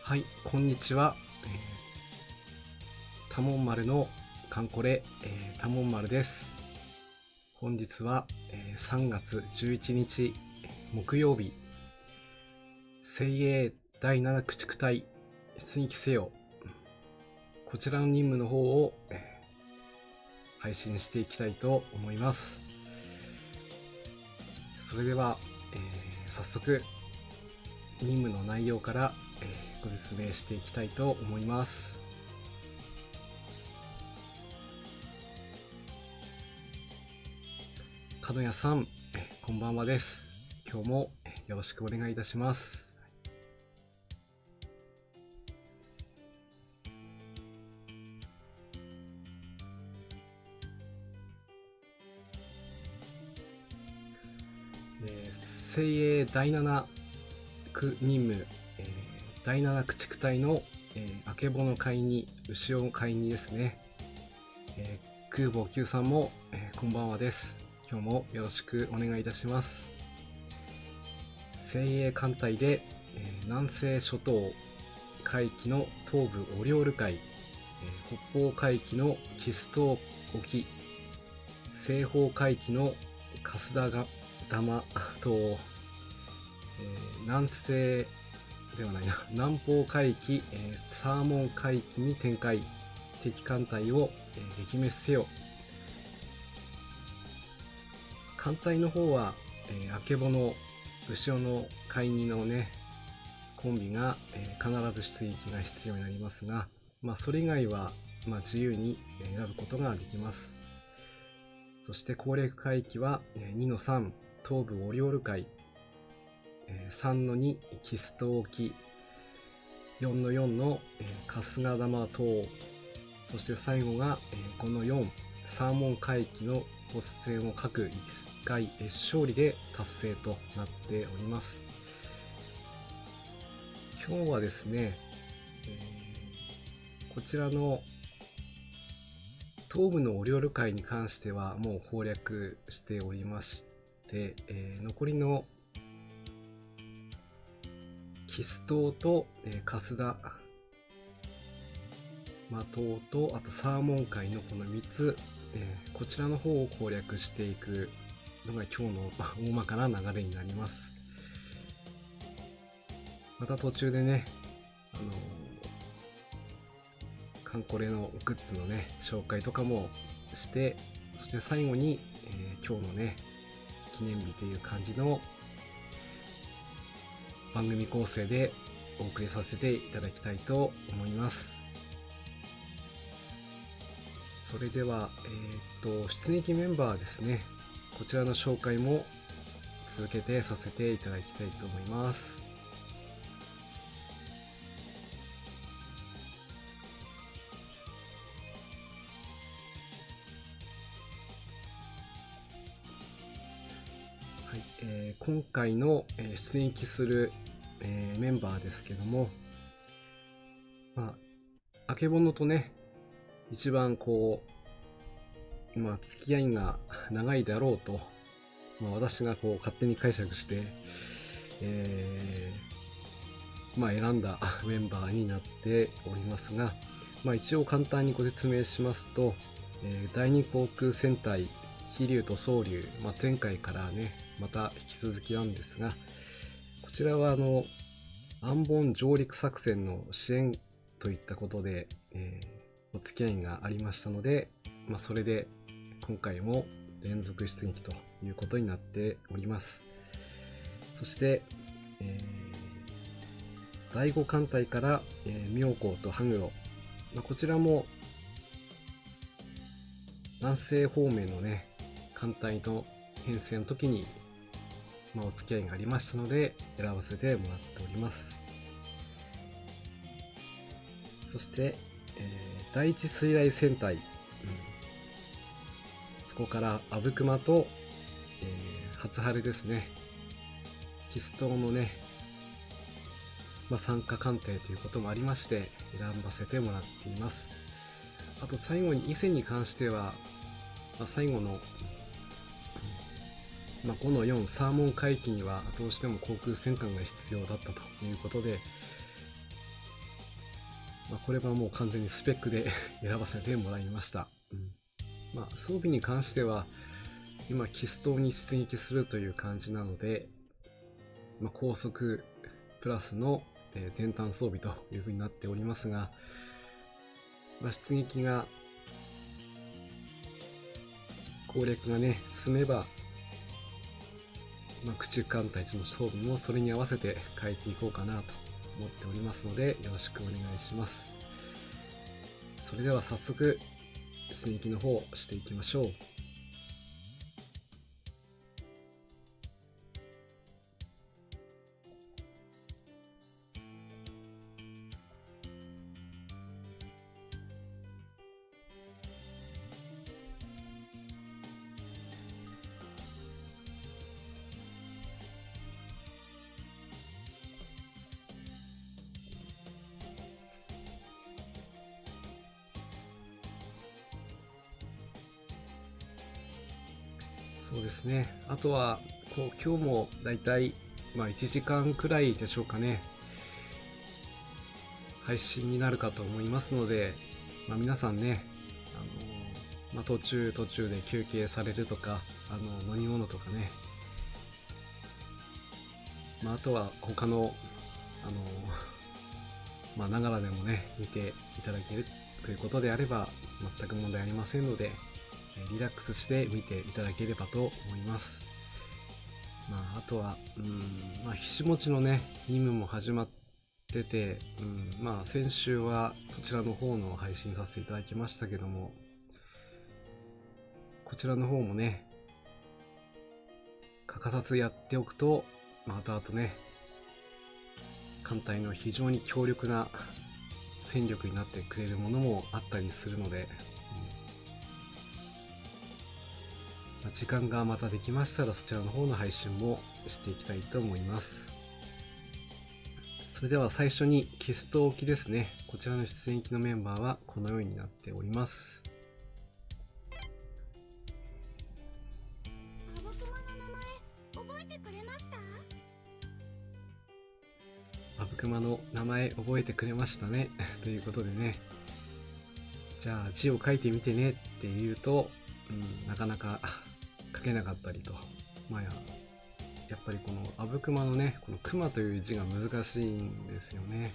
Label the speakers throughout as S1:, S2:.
S1: はい、こんにちは。多聞丸のカンコレ、多聞丸です。本日は、3月11日木曜日、精鋭第7駆逐隊出撃せよ。こちらの任務の方を、配信していきたいと思います。それでは、早速任務の内容から、ご説明していきたいと思います。角谷さん、こんばんはです。今日もよろしくお願いいたします。精鋭第7区任務、第7駆逐隊の、あけぼの会に牛尾会にですね、空母9さんも、こんばんはです。今日もよろしくお願いいたします。精鋭艦隊で、南西諸島海域の東部オリオール海、北方海域のキス島沖、西方海域の春日玉島、南西ではないな、南方海域、サーモン海域に展開、敵艦隊を、撃滅せよ。艦隊の方は、あけぼの、牛尾の海2のね、コンビが、必ず出撃が必要になりますが、それ以外は、自由に選ぶことができます。そして攻略海域は、2-3、東部オリオール海、3-2、キス島沖、4-4の、春日玉島、そして最後が、5-4、サーモン海域のボス戦を各1回勝利で達成となっております。今日はですね、こちらの東部のオリオール海に関してはもう攻略しておりまして、残りのキス島と、春日島とあとサーモン海のこの3つ、こちらの方を攻略していくのが今日の大まかな流れになります。また途中でね、カンコレのグッズのね紹介とかもして、そして最後に、今日のね記念日という感じの番組構成でお送りさせていただきたいと思います。それでは、出撃メンバーですね、こちらの紹介も続けてさせていただきたいと思います。はい、今回の出撃する、メンバーですけども、あけぼのとね一番こう付き合いが長いだろうと、私がこう勝手に解釈して、選んだメンバーになっておりますが、一応簡単にご説明しますと、第二航空戦隊飛龍と蒼龍、前回からねまた引き続きなんですが、こちらは安保上陸作戦の支援といったことで、お付き合いがありましたので、それで今回も連続出撃ということになっております。そして、第5艦隊から、妙高と羽黒、こちらも南西方面のね艦隊の編成の時に、お付き合いがありましたので選ばせてもらっております。そして、第一水雷戦隊、そこから阿武隈と、初春ですね、キス島のね、参加艦艇ということもありまして選ばせてもらっています。あと最後に伊勢に関しては、最後の、5-4サーモン海域にはどうしても航空戦艦が必要だったということで、これはもう完全にスペックで選ばせてもらいました。装備に関しては、今、キス島に出撃するという感じなので、高速プラスの、電炭装備という風になっておりますが、出撃が、攻略がね、進めば、駆逐艦隊の装備もそれに合わせて変えていこうかなと思っておりますので、よろしくお願いします。それでは早速、出撃の方をしていきましょう。そうですね。あとは、今日もだいたい1時間くらいでしょうかね。配信になるかと思いますので、皆さんね、途中で休憩されるとか、飲み物とかね、あとは他の、ながらでもね、見ていただけるということであれば、全く問題ありませんので、リラックスして見ていただければと思います。あとは、ひしもちのね、任務も始まってて、先週はそちらの方の配信させていただきましたけども、こちらの方もね、欠かさずやっておくと、後々ね、艦隊の非常に強力な戦力になってくれるものもあったりするので、時間がまたできましたらそちらの方の配信もしていきたいと思います。それでは最初にキスト沖ですね。こちらの出演機のメンバーはこのようになっております。
S2: あぶくまの名前覚えてくれました？
S1: あぶくまの名前覚えてくれましたね。ということでね。じゃあ字を書いてみてねって言うと、なかなか書けなかったりと。やっぱりこのあぶくまのね、このくまという字が難しいんですよね。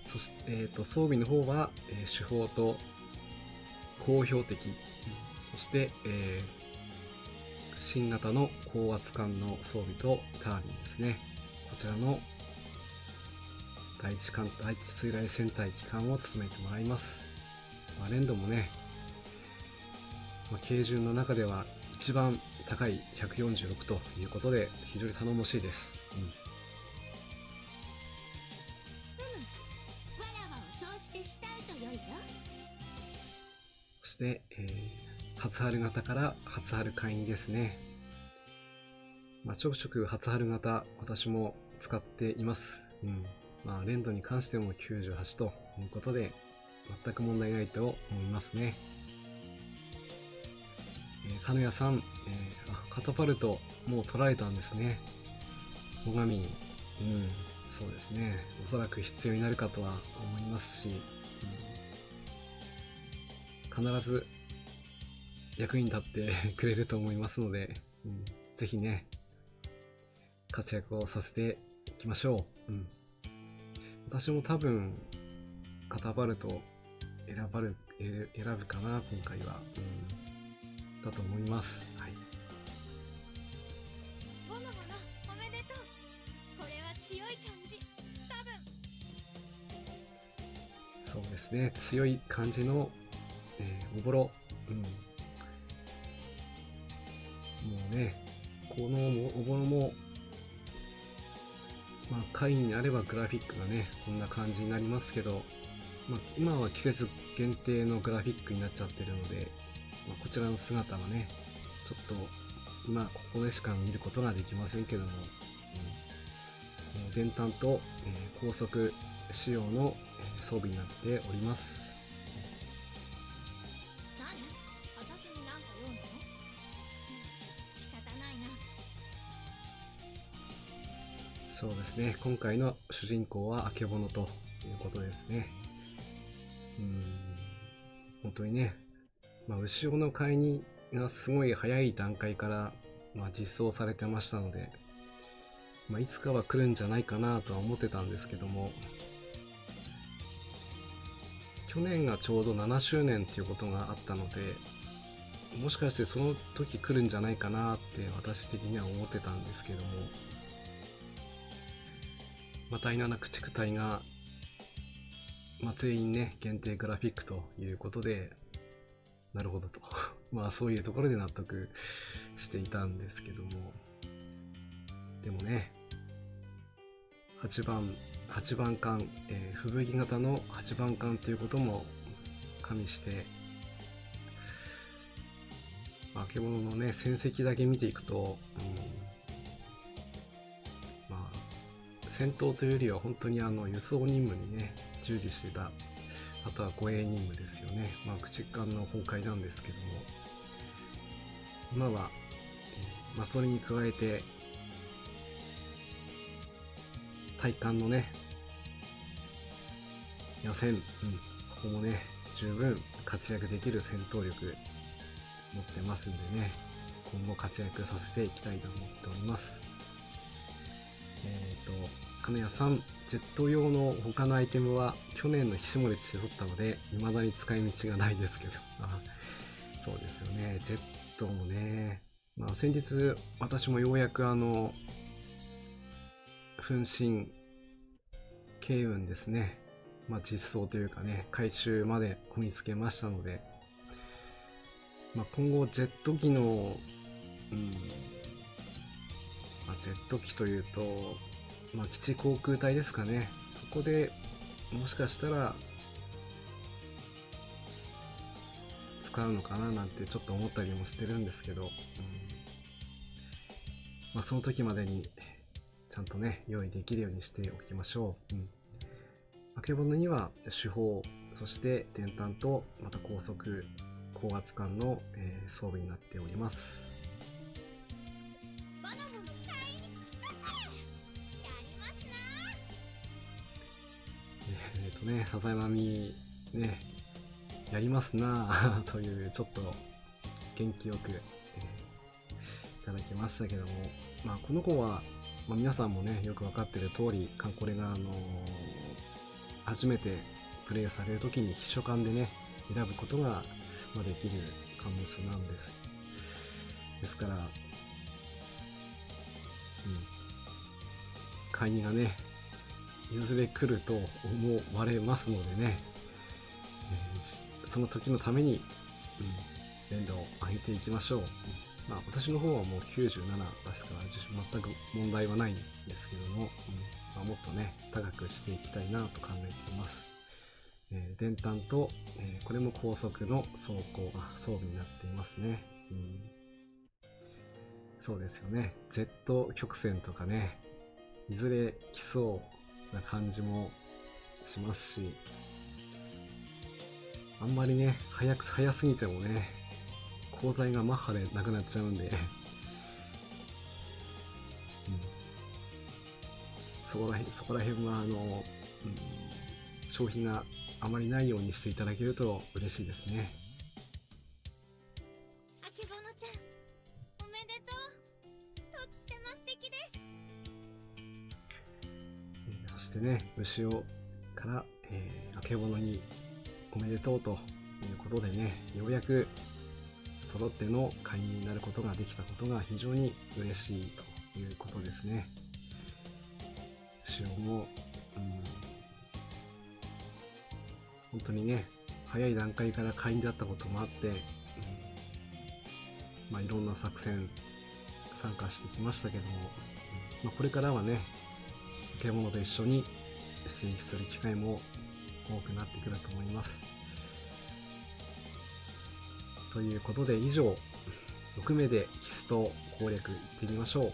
S1: そして、装備の方は、主砲と高標的、そして、新型の高圧艦の装備とタービンですね。こちらの第一水雷戦隊機関を務めてもらいます。連度もね、軽順の中では一番高い146ということで非常に頼もしいです。
S2: わらわをそうして慕うとよいぞ。
S1: そして、初春型から初春買いにですね。ちょくちょく初春型私も使っています。連度に関しても98ということで全く問題ないと思いますね。かのやさん、カタパルトもう取られたんですね。最上、そうですね。おそらく必要になるかとは思いますし、必ず役に立ってくれると思いますので、ぜひね、活躍をさせていきましょう。私も多分、カタパルト選ぶかな、今回は。だと思います。はい。
S2: ボノボノおめでとう。これは強い感じ。多分。
S1: そうですね。強い感じの、おぼろ。もうね、このおぼろも、会になればグラフィックがね、こんな感じになりますけど、今は季節限定のグラフィックになっちゃってるので、こちらの姿はね、ちょっと今ここでしか見ることができませんけども、電炭と、高速仕様の装備になっております。
S2: 何？私に何か用なの？仕方ないな。
S1: そうですね。今回の主人公はあけぼのということですね。本当にね、牛尾の買いにがすごい早い段階から、実装されてましたので、いつかは来るんじゃないかなとは思ってたんですけども、去年がちょうど7周年っていうことがあったので、もしかしてその時来るんじゃないかなって私的には思ってたんですけども、第7駆逐隊が、全員ね、限定グラフィックということで、なるほどと。そういうところで納得していたんですけども、でもね、8番艦、吹雪型の8番艦ということも加味して、あけぼののね、戦績だけ見ていくと、戦闘というよりは本当に輸送任務にね、従事してた、あとは護衛任務ですよね。駆逐艦の崩壊なんですけども、今は、それに加えて、対艦のね、予選、ここもね、十分活躍できる戦闘力持ってますんでね、今後活躍させていきたいと思っております。金谷さん、ジェット用の他のアイテムは去年のひしもれとして取ったので、未だに使い道がないですけど。そうですよね。ジェットもね、先日私もようやく分身慶雲ですね。実装というかね、回収までこぎつけましたので、今後ジェット機の、ジェット機というと、基地航空隊ですかね。そこでもしかしたら使うのかななんてちょっと思ったりもしてるんですけど、その時までにちゃんとね、用意できるようにしておきましょう。あけぼのには主砲、そして電炭とまた高速高圧艦の、装備になっております。笹山みね、やりますなというちょっと元気よく、いただきましたけども、この子は、皆さんもねよく分かっている通り、これが初めてプレイされる時に秘書官でね選ぶことが、できるカンムスなんです。ですから、会議がねいずれ来ると思われますのでね、その時のために、連打を上げていきましょう。私の方はもう97ですから全く問題はないんですけども、もっとね高くしていきたいなと考えています。電炭と、これも高速の装備になっていますね。そうですよね。ジェット曲線とかね、いずれ来そうな感じもしますし、あんまりね早すぎてもね鋼材がマッハでなくなっちゃうんでそこら辺は消費があまりないようにしていただけると嬉しいですね。
S2: あけぼのちゃん、おめでとう。とっても素敵です。
S1: そしてね、牛尾から、あけぼのにおめでとうということでね、ようやく揃っての会員になることができたことが非常に嬉しいということですね。牛尾も、本当にね早い段階から会員だったこともあって、いろんな作戦参加してきましたけども、これからはねあけぼのと一緒に出撃する機会も多くなってくると思います。ということで以上6名でキスト攻略いってみましょう。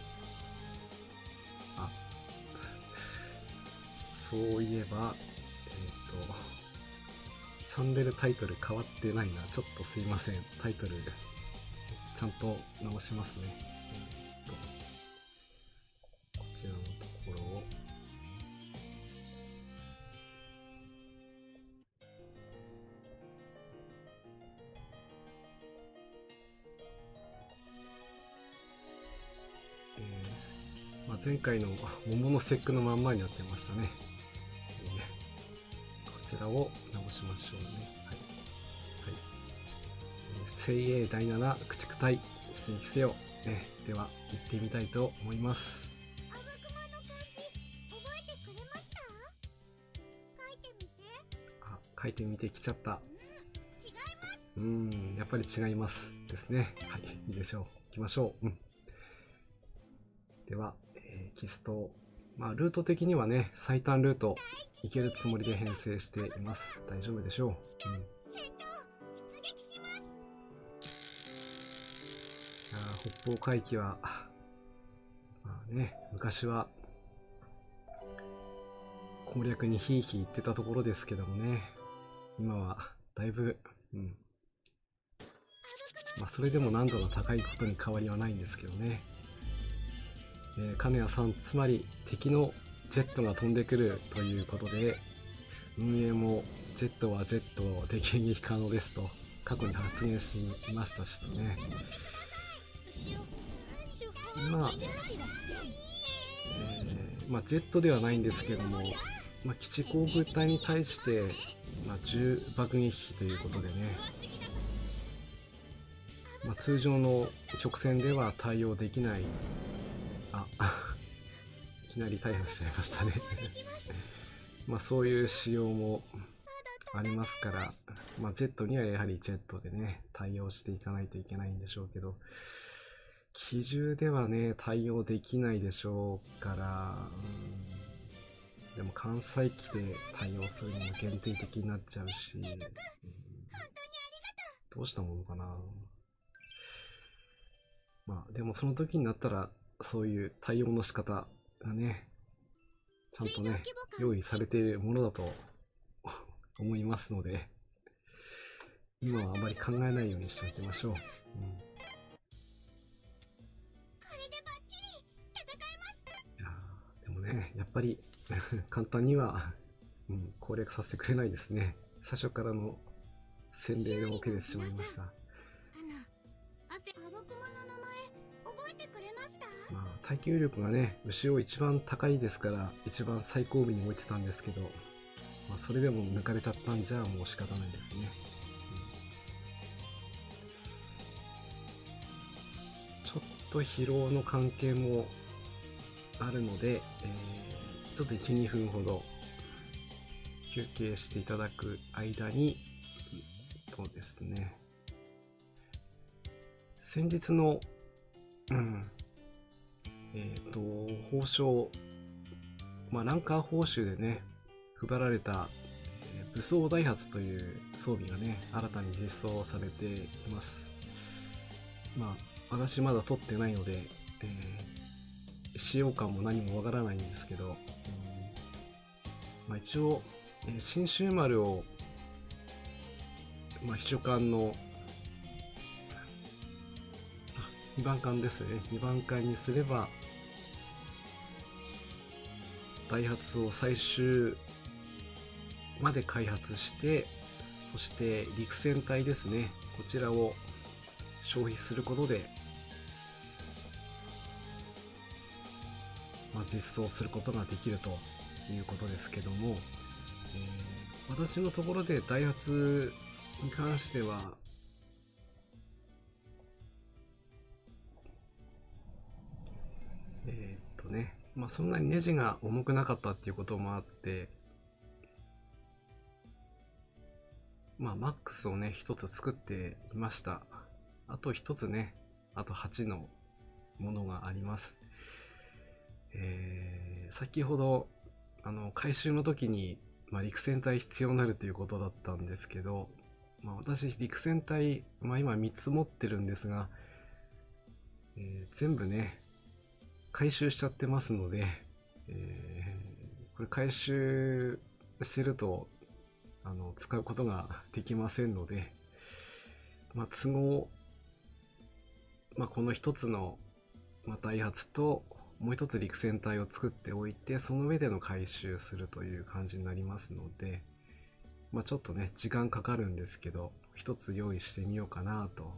S1: そういえばチャンネルタイトル変わってないな。ちょっとすいません。タイトルちゃんと直しますね。こちらのところを前回の桃の節句のまんまになってましたね。こちらを直しましょうね。はい。精鋭第7駆逐隊出撃せよ。では行ってみたいと思います。
S2: あぶくまの漢字覚えてくれました？書いてみて。
S1: あ、書いてみてきちゃった。
S2: 違います。
S1: やっぱり違いますですね。はい、いいでしょう。行きましょう。では、キスト、ルート的にはね、最短ルート行けるつもりで編成しています。大丈夫でしょう。
S2: 戦闘出撃します。
S1: 北方海域は、昔は攻略にひいひい言ってたところですけどもね、今はだいぶ、それでも難度が高いことに変わりはないんですけどね。金谷さん、つまり敵のジェットが飛んでくるということで、運営もジェットはジェットで迎撃可能ですと過去に発言していましたしね。ジェットではないんですけども、基地航空隊に対して、重爆撃機ということでね、通常の直線では対応できない。いきなり大破しちゃいましたね。そういう仕様もありますから、ジェットにはやはりジェットでね、対応していかないといけないんでしょうけど、機銃ではね、対応できないでしょうから、でも関西機で対応するのも限定的になっちゃうし、どうしたものかな。でもその時になったら、そういう対応の仕方がね、ちゃんとね、用意されているものだと思いますので、今はあまり考えないようにしておきましょう。こ
S2: れでバッチリ戦えます。
S1: いやでもね、やっぱり簡単には、攻略させてくれないですね。最初からの洗礼が受けてしまいました。
S2: あぶくまの名前覚えてくれました？
S1: 耐久力がね、牛尾一番高いですから一番最後尾に置いてたんですけど、それでも抜かれちゃったんじゃもう仕方ないですね。ちょっと疲労の関係もあるので、ちょっと 1,2 分ほど休憩していただく間にですね、先日の報奨、ランカー報酬でね配られた、武装ダイハツという装備がね新たに実装されています。私まだ取ってないので、使用感も何もわからないんですけど、一応、新州丸を、秘書官の2番艦ですね、2番艦にすればダイハツを最終まで開発して、そして陸戦隊ですね、こちらを消費することで、実装することができるということですけども、私のところでダイハツに関してはそんなにネジが重くなかったっていうこともあって、マックスをね一つ作っていました。あと一つね、あと8のものがあります。先ほど回収の時に、陸戦隊必要になるということだったんですけど、私陸戦隊、今3つ持ってるんですが、全部ね回収しちゃってますので、これ回収してると使うことができませんので、都合、この一つの、ダイハツともう一つ陸戦隊を作っておいて、その上での回収するという感じになりますので、ちょっとね時間かかるんですけど、一つ用意してみようかなと。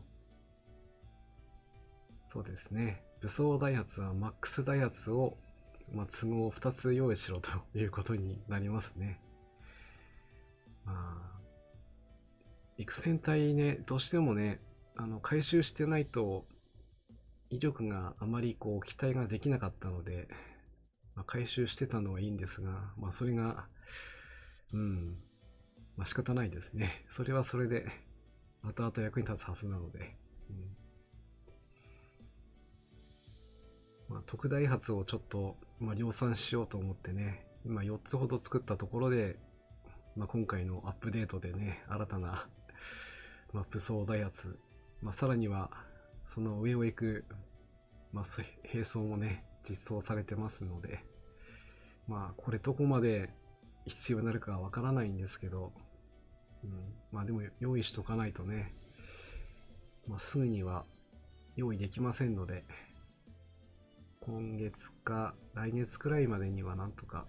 S1: そうですね、武装ダイハツはマックスダイハツを都合2つ用意しろということになりますね。陸戦隊ね、どうしてもね、回収してないと、威力があまり期待ができなかったので、回収してたのはいいんですが、それが、仕方ないですね。それはそれで、後々役に立つはずなので。特大発をちょっと、量産しようと思ってね、今4つほど作ったところで、今回のアップデートでね、新たな、武装大発、さらには、その上を行く、並走もね、実装されてますので、これどこまで必要になるかはわからないんですけど、でも用意しとかないとね、すぐには用意できませんので、今月か来月くらいまでにはなんとか、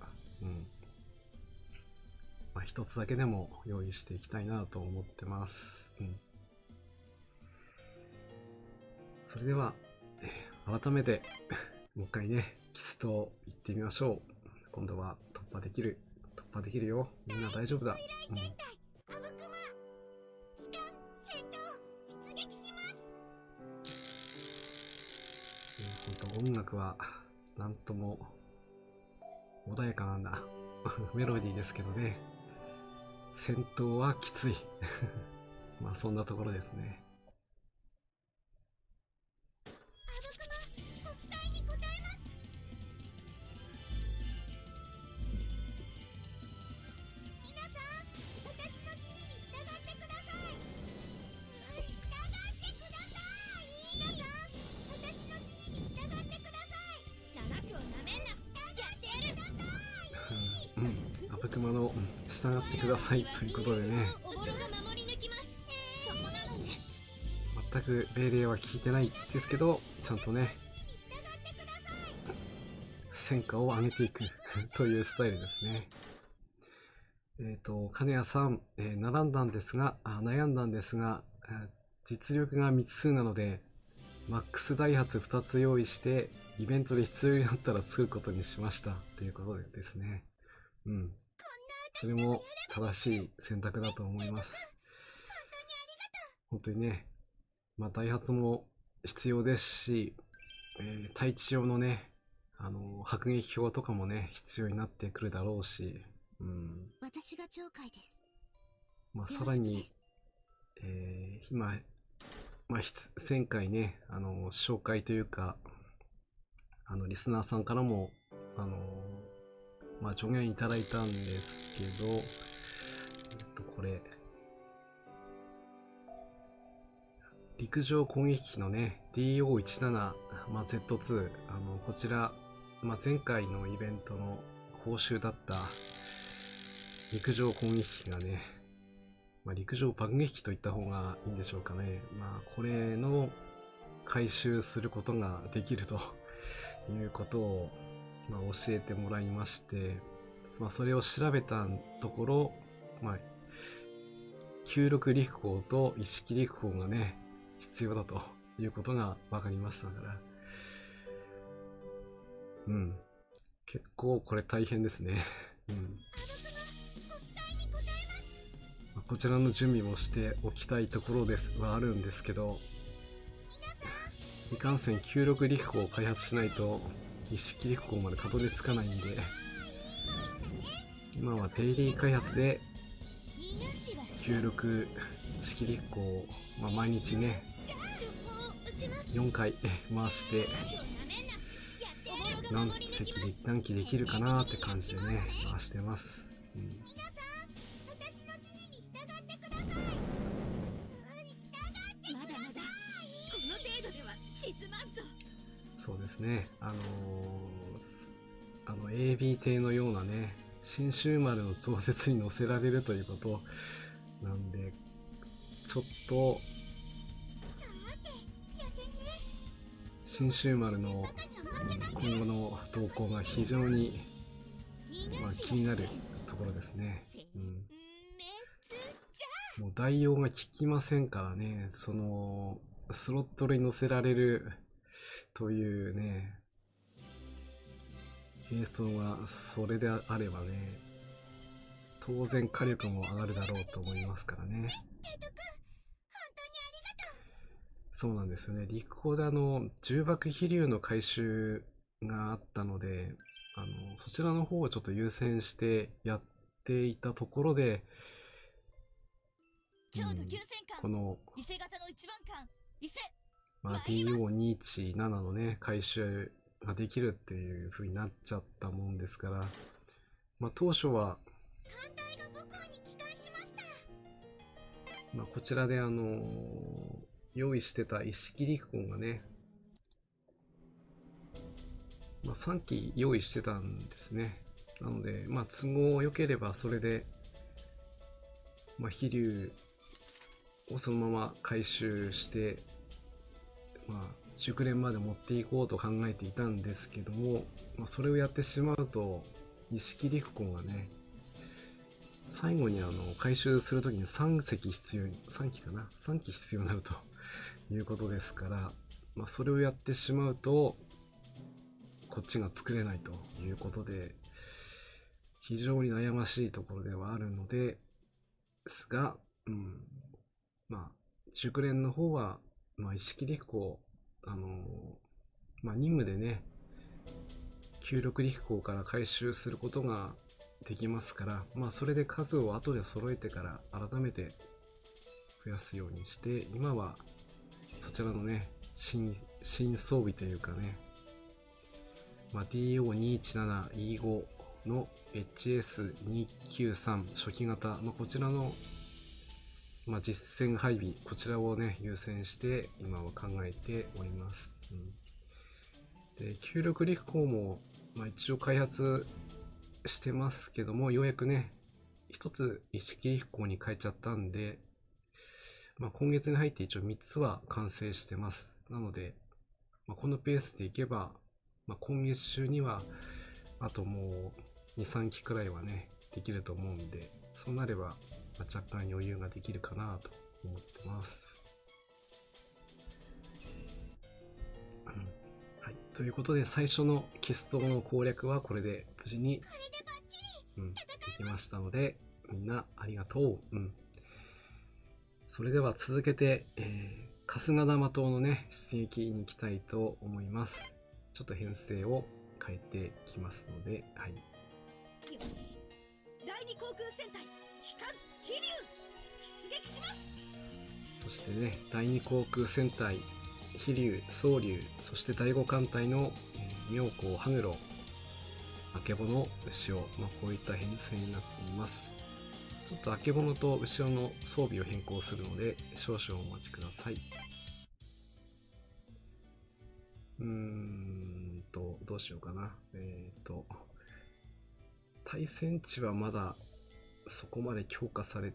S1: 一つだけでも用意していきたいなと思ってます。それでは、改めてもう一回ね、キスと言ってみましょう。今度は突破できるよ。みんな大丈夫だ。本当音楽はなんとも穏やかなんだメロディーですけどね、戦闘はきついそんなところですね。アブクマの従ってくださいということでね、全く命令は聞いてないですけど、ちゃんとね戦果を上げていくというスタイルですね。金谷さん、悩んだんですが、実力が未知数なのでマックスダイハツ2つ用意してイベントで必要になったら作ることにしましたということでですね。それも正しい選択だと思います。本当にね、ダイハツも必要ですし、対地用のね、迫撃砲とかもね、必要になってくるだろうし、
S2: 私が鳥海です。
S1: さらに、今、前回ね、紹介というか、リスナーさんからも、助言いただいたんですけど、これ、陸上攻撃機のね、DO17、Z2、こちら、前回のイベントの報酬だった陸上攻撃機がね、陸上爆撃機といった方がいいんでしょうかね。これの回収することができるということを、教えてもらいまして、それを調べたところ、96陸砲と一式陸砲がね、必要だということが分かりましたから。結構これ大変ですね。こちらの準備もしておきたいところはあるんですけど、いかんせん96陸砲を開発しないと一式陸砲までたどり着かないんで、今はデイリー開発で96式陸砲を、毎日ね4回回して何機できるかなって感じでね回してます。そうですね、AB 艇のようなね、新州丸の増設に乗せられるということなんで、ちょっと新州丸の今後の動向が非常に、気になるところですね。もう代用が効きませんからね、そのスロットルに乗せられるというね、並走がそれであればね、当然火力も上がるだろうと思いますからね。そうなんですよね。陸砲で重爆飛竜の回収があったので、そちらの方をちょっと優先してやっていたところで、この、DO217 のね、回収ができるっていう風になっちゃったもんですから、当初は、こちらで用意してた一式陸砲がね、3機用意してたんですね。なので、都合良ければそれで、飛竜をそのまま回収して、熟練まで持っていこうと考えていたんですけども、それをやってしまうと、一式陸砲がね、最後に回収するときに3機必要になるということですから、それをやってしまうと、こっちが作れないということで、非常に悩ましいところではあるのですが、熟練の方は、一式陸砲、任務でね、96陸砲から回収することができますから、それで数を後で揃えてから改めて増やすようにして、今はそちらのね、新装備というかね、DO217E5 の HS293 初期型、こちらの、実戦配備、こちらをね、優先して今は考えております。で、96陸砲も、一応開発してますけども、ようやくね、一つ一式陸砲に変えちゃったんで、今月に入って一応3つは完成してます。なので、このペースでいけば、今月中には、あともう2、3機くらいはね、できると思うんで、そうなれば、若干余裕ができるかなと思ってます。はい。ということで、最初の決闘の攻略はこれで無事に、できましたので、みんなありがとう。それでは続けて、春日玉島のね、出撃に行きたいと思います。ちょっと編成を変えてきますので、はい。よし。第二航空戦隊、機関、飛竜、出撃します。そしてね、第二航空戦隊、飛竜、蒼竜、そして第五艦隊の、妙高、羽黒、あけぼの、牛尾、こういった編成になっています。ちょっとあけぼのと後ろの装備を変更するので、少々お待ちください。どうしようかな。対戦地はまだそこまで強化され、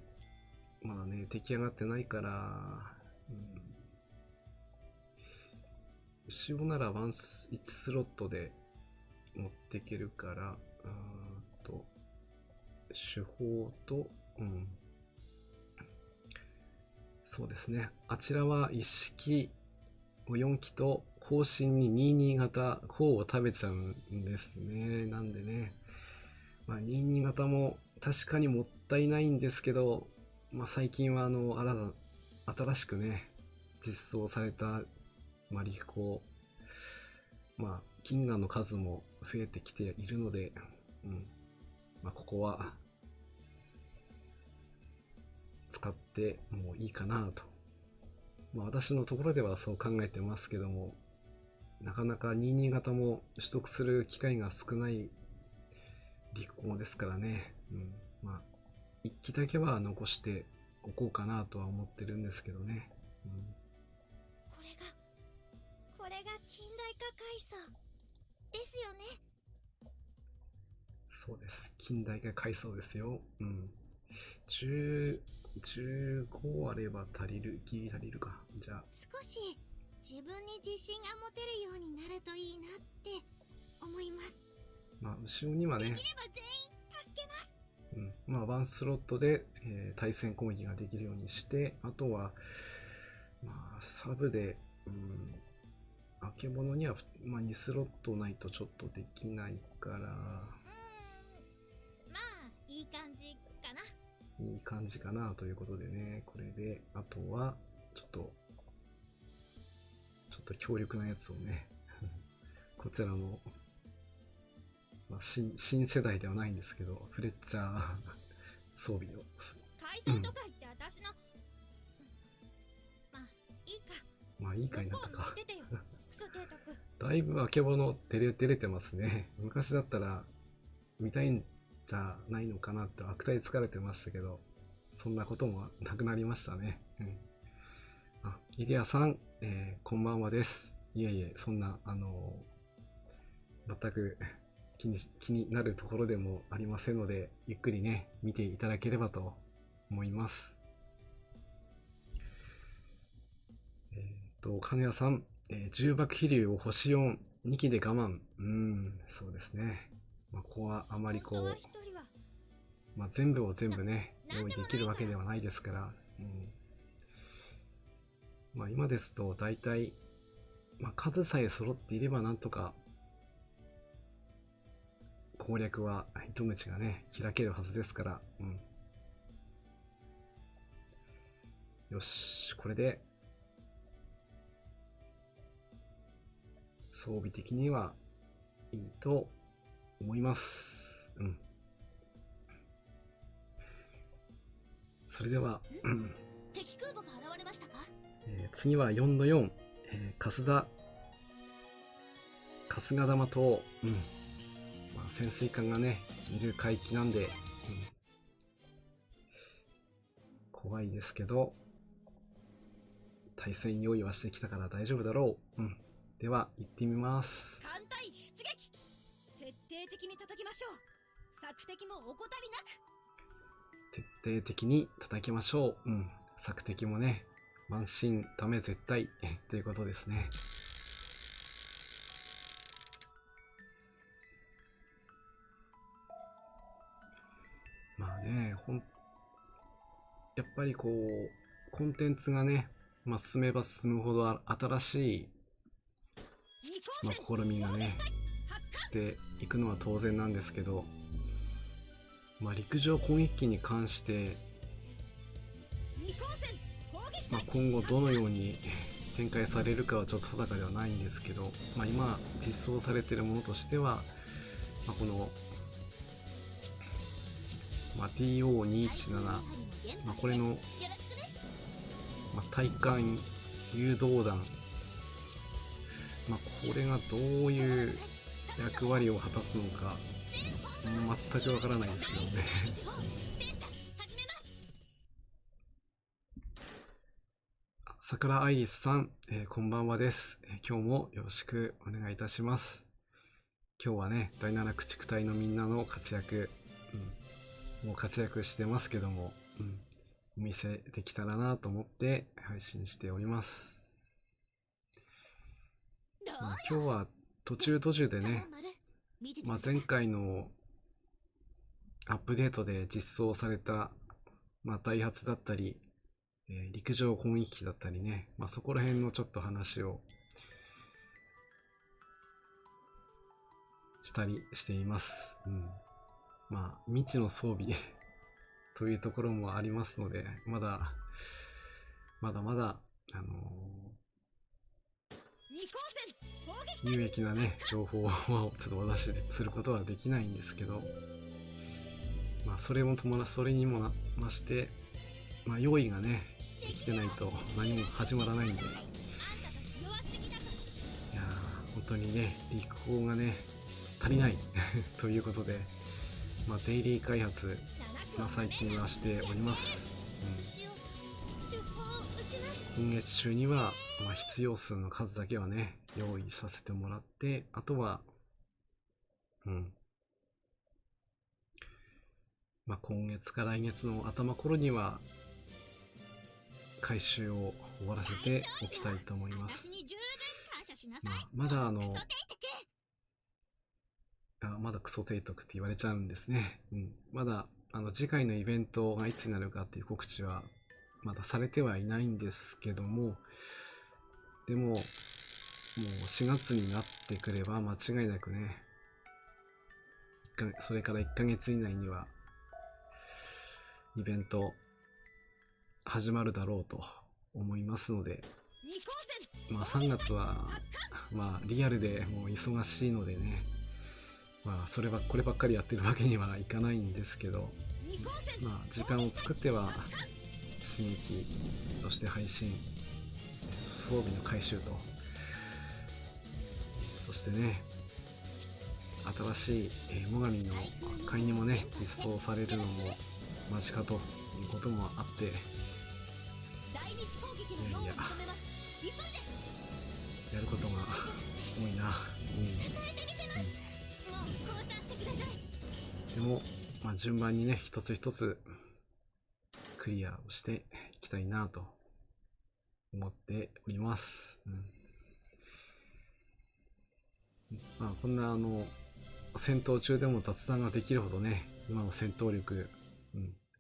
S1: まだね、出来上がってないから、後ろなら1スロットで持っていけるから、手法と、そうですね。あちらは一式4機と後進に22型砲を食べちゃうんですね。なんでね、22型も確かにもったいないんですけど、最近は新しくね、実装された陸砲、銀河の数も増えてきているので、ここは使ってもいいかなと。私のところではそう考えてますけども、なかなか22型も取得する機会が少ない陸砲ですからね。1機だけは残しておこうかなとは思ってるんですけどね。
S2: これが近代化階層ですよね。
S1: そうです。近代化階層ですよ。15あればギリ足りるか。じゃあ。
S2: 少し自分に自信が持てるようになるといいなって思います。
S1: 後ろにはね。
S2: できれば全員助けます。
S1: ワンスロットで、対戦攻撃ができるようにして、あとは、サブで、あけぼのには、まあ、2スロットないとちょっとできないから、
S2: まあいい感じかな。
S1: いい感じかなということでね、これで、あとは、ちょっと強力なやつをね、こちらの、まあ、新世代ではないんですけど、フレッチャー装備を。
S2: 改装とか言って私の、まあいいか。
S1: まあいいかになったか。
S2: 出てよ。クソ提督。
S1: だいぶあけぼの出れてますね。昔だったら見たいんじゃないのかなって悪態疲れてましたけど、そんなこともなくなりましたね。あ、イデアさん、こんばんはです。いえいえ、そんな、全く気になるところでもありませんので、ゆっくりね、見ていただければと思います。金谷さん、重爆飛竜を星4、2機で我慢。そうですね。まあ、ここはあまりこう、まあ、全部を全部ね、用意できるわけではないですから、まあ、今ですと大体、まあ、数さえ揃っていればなんとか攻略は糸口がね開けるはずですから、よし、これで装備的にはいいと思います。それでは、
S2: 敵空母が現れましたか？
S1: 次は4の4、春日玉島、まあ、潜水艦がねいる海域なんで、怖いですけど対戦用意はしてきたから大丈夫だろう。では行ってみます。
S2: 艦隊出撃。徹底的に叩きましょう。索敵も怠りなく。
S1: 徹底的に叩きましょう。索敵もね、満身ダメ絶対ということですね。まあね、やっぱりこう、コンテンツがね、まあ、進めば進むほど新しい、まあ、試みがね、していくのは当然なんですけど、まあ、陸上攻撃機に関して、まあ、今後どのように展開されるかはちょっと定かではないんですけど、まあ、今実装されているものとしては、まあ、この、まあ、TO217、まあ、これの、まあ、対艦誘導弾、まあ、これがどういう役割を果たすのか全くわからないですけどね桜アイリスさん、こんばんはです、今日もよろしくお願いいたします。今日はね、第7駆逐隊のみんなの活躍、もう活躍してますけども、お見せできたらなと思って配信しております。まあ、今日は途中でね、まあ、前回のアップデートで実装された、まあ、ダイハツだったり、陸上攻撃機だったりね、まあ、そこら辺のちょっと話をしたりしています。まあ、未知の装備というところもありますので、まだ、有益なね、情報をちょっとお出しすることはできないんですけど、まあ、それにもまして、まあ、用意がね、できてないと何も始まらないんで、いやー、本当にね、陸砲がね、足りないということで、まあ、デイリー開発、まあ、最近はしております。今月中には、まあ、必要数の数だけはね、用意させてもらって、あとは、まあ、今月か来月の頭頃には、回収を終わらせておきたいと思います。まだまだクソ提督って言われちゃうんですね。まだ次回のイベントがいつになるかっていう告知はまだされてはいないんですけども、でももう4月になってくれば間違いなくね、それから1ヶ月以内にはイベント始まるだろうと思いますので、まあ3月はまあリアルでもう忙しいのでね、まあこればっかりやってるわけにはいかないんですけど、まあ時間を作っては新規として配信、装備の回収と、そしてね、新しい最上の会にもね実装されるのも間近ということもあって、いやいややることが多いな。でも、まあ、順番にね一つ一つクリアをしていきたいなと思っております。まあこんな戦闘中でも雑談ができるほどね、今の戦闘力、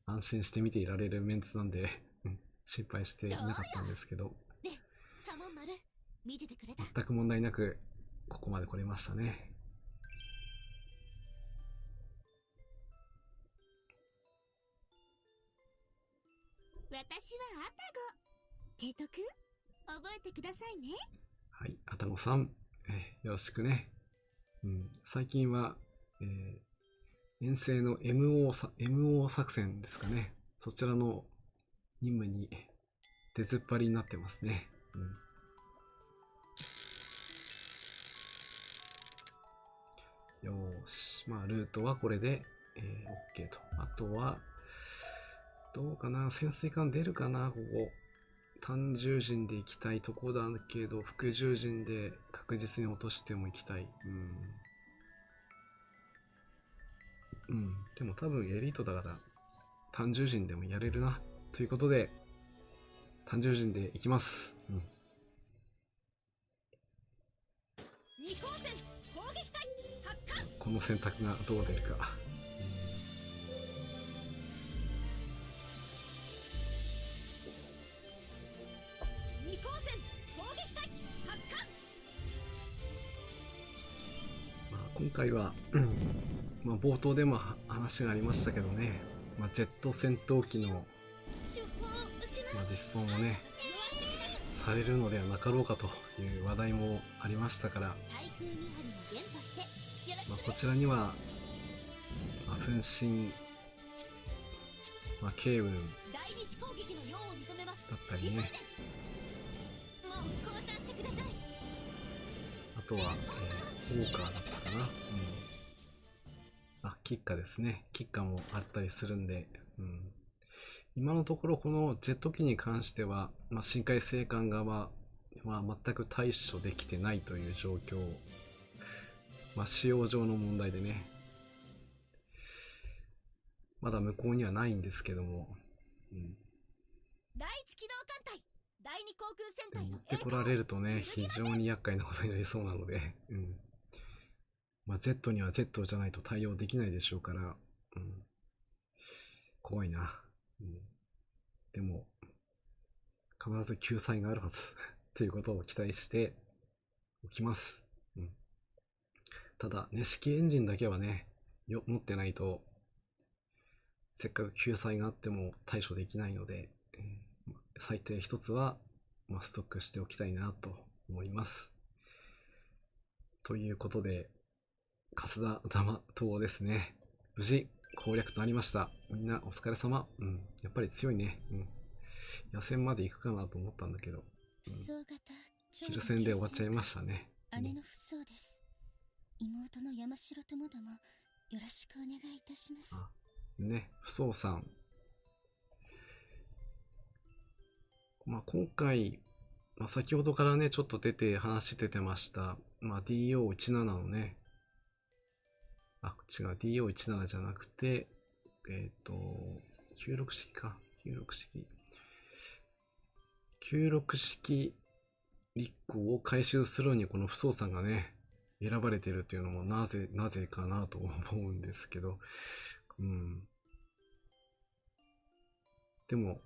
S1: 安心して見ていられるメンツなんで、心配していなかったんですけど、全く問題なくここまで来れましたね。
S2: 私はアタゴ。提督、覚えてくださいね。
S1: はい、アタゴさん、よろしくね。最近は、遠征の MO 作戦ですかね。そちらの任務に出ずっぱりになってますね。よーし。まあ、ルートはこれで、OK と。あとは、どうかな、潜水艦出るかな、ここ。単獣人で行きたいとこだけど、副獣人で確実に落としても行きたい。でも多分エリートだから、単獣人でもやれるな。ということで、単獣人で行きます。この選択がどう出るか。今回は、まあ、冒頭でも話がありましたけどね、まあ、ジェット戦闘機の、まあ、実装もねされるのではなかろうかという話題もありましたから、まあ、こちらには、まあ、分身、まあ、慶雲だったりね、あとは、ウォーカーだったかな。キッカですね。キッカもあったりするんで、今のところこのジェット機に関しては、まあ、深海星艦側は全く対処できてないという状況。まあ、使用上の問題でね。まだ向こうにはないんですけども。
S2: 第一機動艦隊第二航空戦隊
S1: 持ってこられるとね、非常に厄介なことになりそうなので、まあ、Z には Z じゃないと対応できないでしょうから、怖いな。でも、必ず救済があるはずということを期待しておきます。ただ、ね、式エンジンだけはね、持ってないと、せっかく救済があっても対処できないので、最低一つは、まあ、ストックしておきたいなと思います。ということで、春日玉島ですね。無事攻略となりました。みんなお疲れ様。やっぱり強いね。野戦まで行くかなと思ったんだけど、昼戦で終わっちゃいましたね。
S2: 姉の不相です。妹の山城ともどもよろしくお願いいたします。
S1: ね、不相さん。まあ今回、まあ、先ほどからね、ちょっと話出てました。まあ DO17 のね、違う、DO17 じゃなくて、96式か。96式。96式立候を回収するのにこの不相さんがね、選ばれてるっていうのもなぜかなと思うんですけど、でも、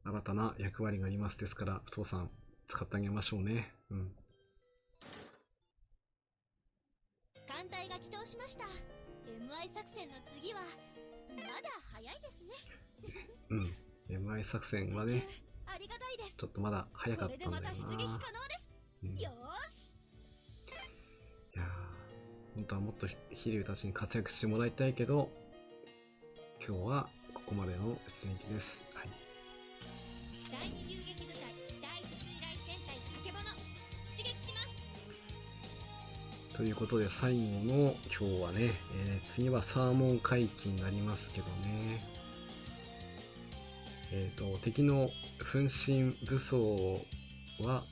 S1: 新たな役割があります。ですから、不動産使ってあげましょうね。うん。
S2: 艦隊が帰投しました。MI 作戦の次はまだ早いですね。
S1: うん。MI 作戦はね、
S2: ありがたいです。
S1: ちょっとまだ早かっ
S2: これで
S1: たんだよな。
S2: また出撃可能です。
S1: うん、い
S2: よーし。
S1: やー、本当はもっと飛竜たちに活躍してもらいたいけど、今日はここまでの出撃です。はい。
S2: 第二遊撃部隊第一水雷戦隊竹物出撃します。
S1: ということで最後の今日はね、次はサーモン回帰になりますけどね。敵の分身武装は、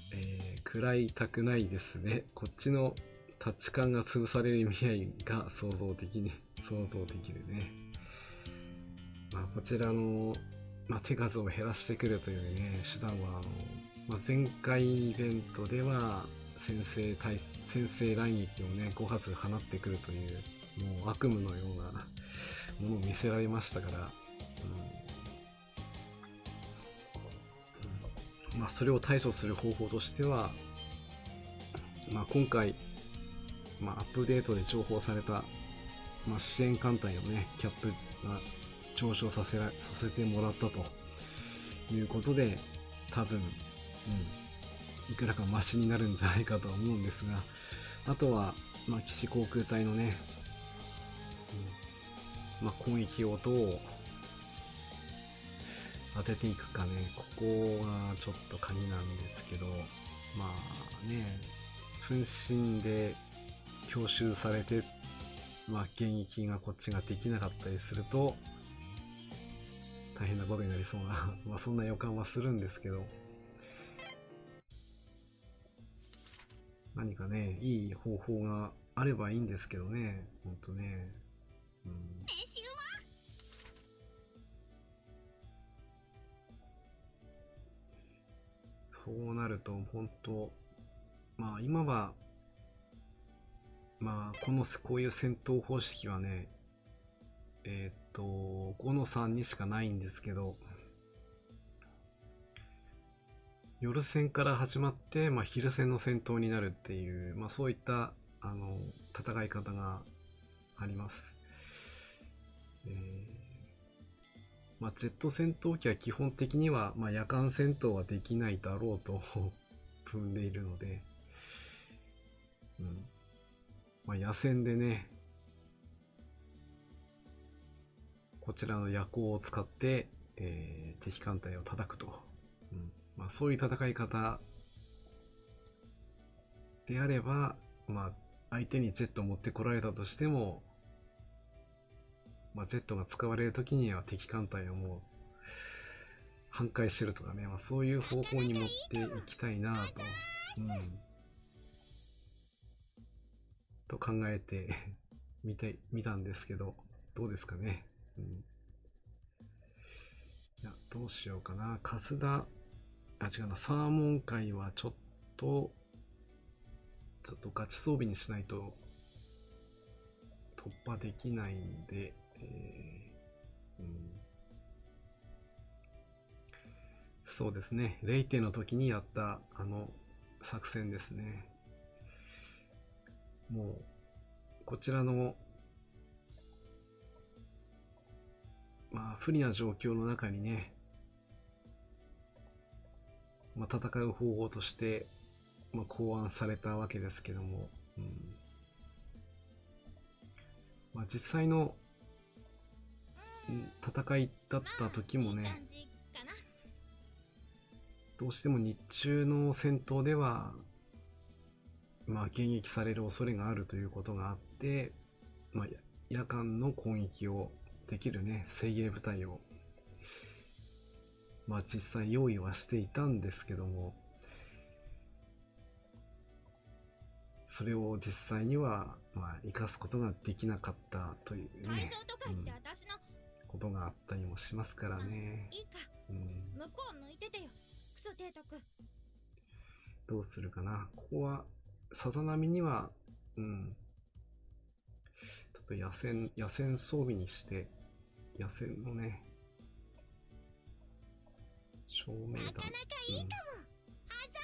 S1: 食らいたくないですね。こっちのタッチ感が潰される意味合いが想像できるね。まあ、こちらの、手数を減らしてくるというね、手段は、前回イベントでは、先制雷撃をね、5発放ってくるという、もう悪夢のようなものを見せられましたから、それを対処する方法としては、今回、アップデートで情報された、支援艦隊のね、キャップが上昇させてもらったということで、多分、いくらかマシになるんじゃないかとは思うんですが、あとは、騎士航空隊のね、攻撃をどう当てていくかね、ここがちょっと鍵なんですけど、分身で強襲されて、迎撃がこっちができなかったりすると、大変なことになりそうな、そんな予感はするんですけど、何かね、いい方法があればいいんですけどね、ほんとね。そうなると、本当今は、こういう戦闘方式はね、5の3にしかないんですけど、夜戦から始まって、昼戦の戦闘になるっていう、そういった戦い方があります。ジェット戦闘機は基本的には、夜間戦闘はできないだろうと踏んでいるので、夜戦でね、こちらの夜光を使って、敵艦隊を叩くと。そういう戦い方であれば、相手にジェットを持ってこられたとしても、ジェットが使われる時には敵艦隊をもう半壊してるとかね、そういう方法に持っていきたいなと、と考えてみたんですけど、どうですかね。いや、どうしようかな。違うな、サーモン界はちょっとガチ装備にしないと突破できないんで、そうですね。レイテの時にやった作戦ですね。もう、こちらの、不利な状況の中にね、戦う方法として、考案されたわけですけども、実際の戦いだった時もね、どうしても日中の戦闘では、迎撃される恐れがあるということがあって、夜間の攻撃をできるね、精鋭部隊を、実際用意はしていたんですけども、それを実際には、生かすことができなかったというね、ことがあったりもしますからね。
S2: 向こう向いててよ、クソ提督。
S1: どうするかな。ここは、さざ波には、ちょっと野戦装備にして、野戦のね、照明弾。
S2: なかなかいいかも。あざ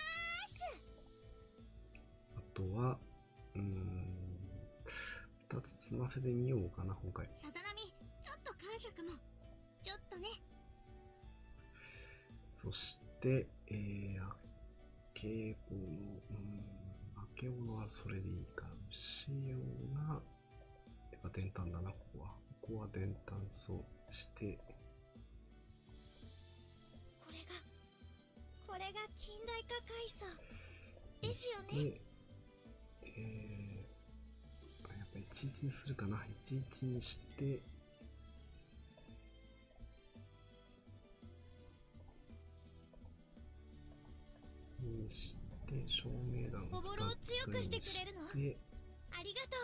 S1: あとは、2つ積ませてみようかな、今回。
S2: ーす。さざ波、ちょっと感触も。ちょっとね。
S1: そして、あけぼの、あけぼのはそれでいいか。牛用が、やっぱ電炭だな、ここは。ここは電炭そうして、
S2: これが近代化階層ですよね。
S1: で、やっぱ11にするかな。11にして、にして、照明弾
S2: おぼろを
S1: 2つ
S2: 強くして
S1: にし
S2: くれるの？
S1: て、
S2: ありがと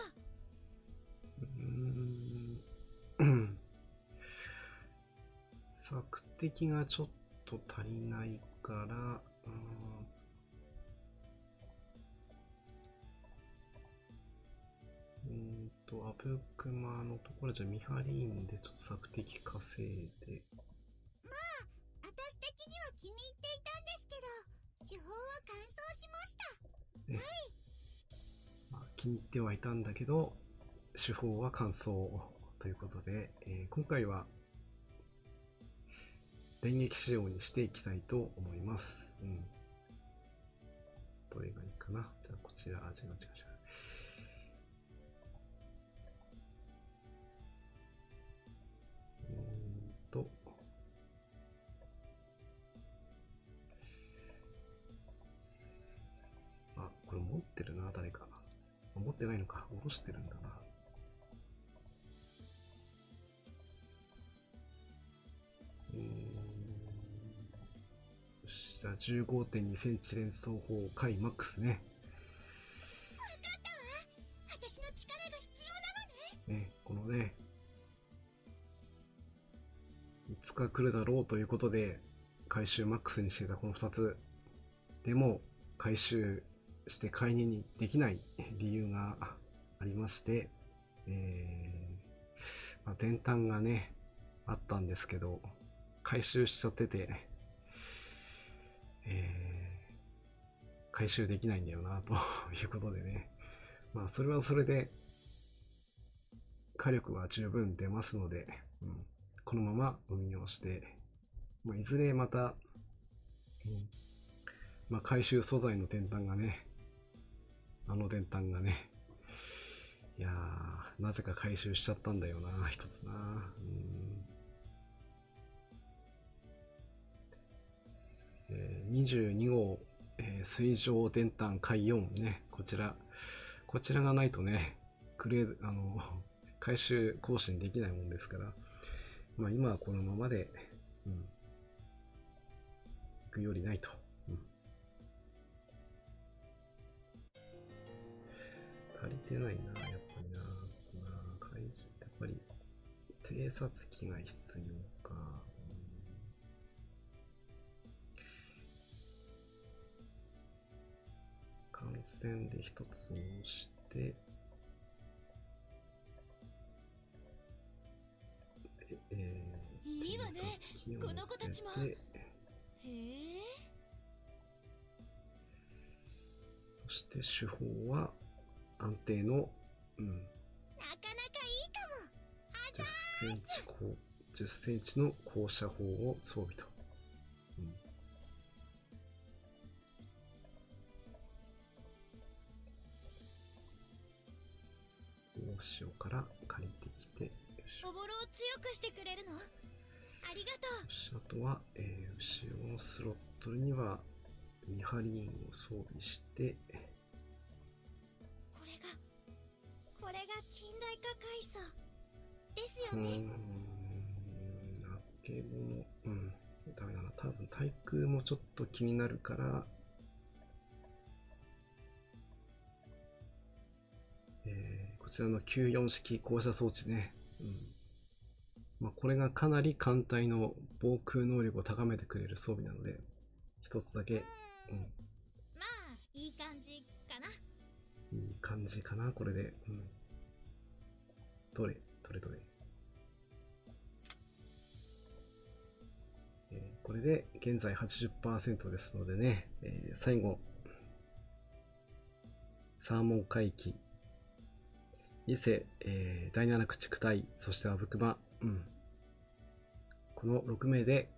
S1: 索敵がちょっと足りないから、アブクマのところじゃ見張り員でちょっと索敵稼いで。
S2: う。私的には気に入っていたんですけど、手法は完走しました。
S1: ね、まあ、気に入ってはいたんだけど、手法は完走ということで、今回は電撃仕様にしていきたいと思います。どれがいいかな。じゃあこちら、違う。あ、これ持ってるな、誰か。持ってないのか。下ろしてるんだな。よし、じゃあ 15.2 センチ連装砲回マックスね。
S2: わかったわ。私の力が必要なのね。
S1: ね、このね、いつか来るだろうということで、回収マックスにしてたこの2つ。でも、回収して買い荷にできない理由がありまして、電炭がね、あったんですけど、回収しちゃってて、回収できないんだよな、ということでね。まあ、それはそれで、火力は十分出ますので、このまま運用して、いずれまた、回収素材の電炭がね、あの電炭がね、いやー、なぜか回収しちゃったんだよな、一つな。22号、水上電炭回4ね、こちらがないとね、回収更新できないもんですから、今はこのままで、行くよりないと。足りてないな、やっぱりな。やっぱり、偵察機が必要か。艦船で一つ押して、
S2: いいわね、この子たちも。へえ。
S1: そして手法は安定の、
S2: なかなかいいかも。
S1: 10センチの降射砲を装備と。大潮から借りてきて、
S2: おぼろを強くしてくれるの？ありがとう。
S1: あとは、後ろのスロットルには見張り員を装備して、
S2: これが近代化階層ですよね。
S1: あけぼの、ダメだな。多分対空もちょっと気になるから、こちらの94式降車装置ね。これがかなり艦隊の防空能力を高めてくれる装備なので、一つだけ、
S2: まあ、いい感じかな。
S1: いい感じかな、これで。どれ。これで現在 80% ですのでね、最後、サーモン回帰、伊勢、第7駆逐隊、そして阿武隈、この6名で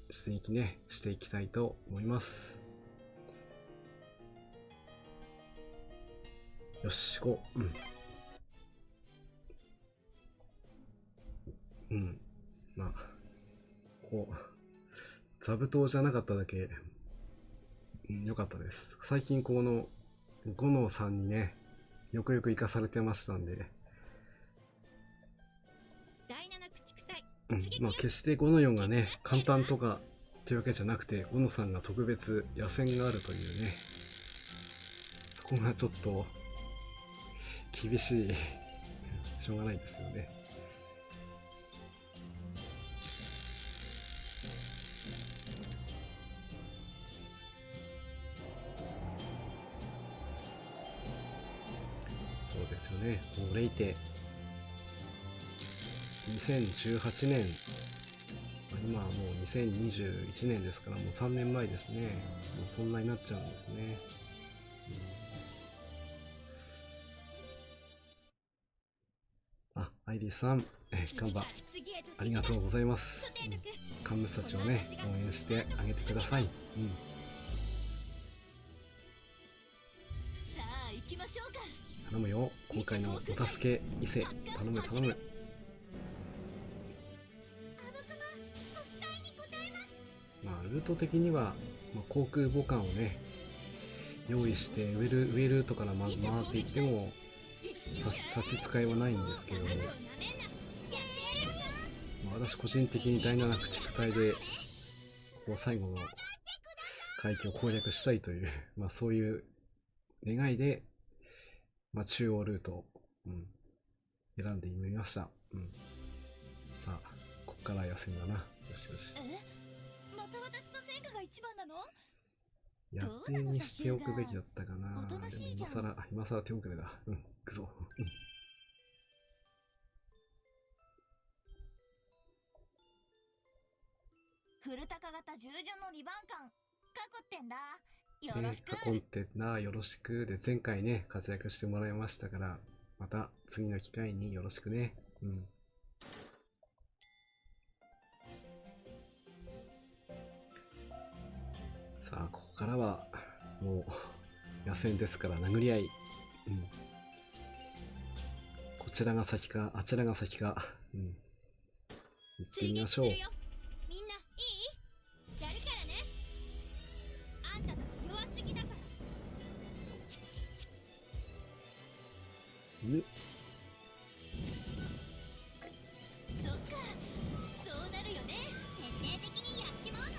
S1: 出撃ね、していきたいと思います。よし、行こう。まあ、こう、座布団じゃなかっただけ、良かったです。最近この五能さんにね、よくよく生かされてましたんで、まあ決して五の4がね、簡単とかっていうわけじゃなくて、五のさんが特別野戦があるというね、そこがちょっと厳しい、しょうがないですよね。そうですよね。もうレイテ2018年、今はもう2021年ですから、もう3年前ですね。もうそんなになっちゃうんですね。アイリーさん、ガンバ、ありがとうございます。カンムスたちをね、応援してあげてください。頼むよ、今回のお助け、伊勢、頼む頼む。まあ、ルート的には、航空母艦をね、用意して上ルートから回っていっても差し支えはないんですけども、私個人的に第7駆逐隊でこう最後の海域を攻略したいというそういう願いで、中央ルートを、選んでみました。さあ、こっから野戦だな。よしよし。
S2: また私の戦果が一番なの？
S1: やってにしておくべきだったかな。でも今更手遅れだ。行くぞ。
S2: 古高型従順の2番艦、囲ってんだ。よろしく。
S1: 囲ってんだ。よろしく。で、前回ね、活躍してもらいましたから、また次の機会によろしくね。さあ、ここからは、もう、野戦ですから殴り合い。こちらが先か、あちらが先か。行ってみましょう。
S2: みんないい？やるからね。あんたたち弱すぎだから。そっか、そうなるよね。徹底的にやっちまうのね。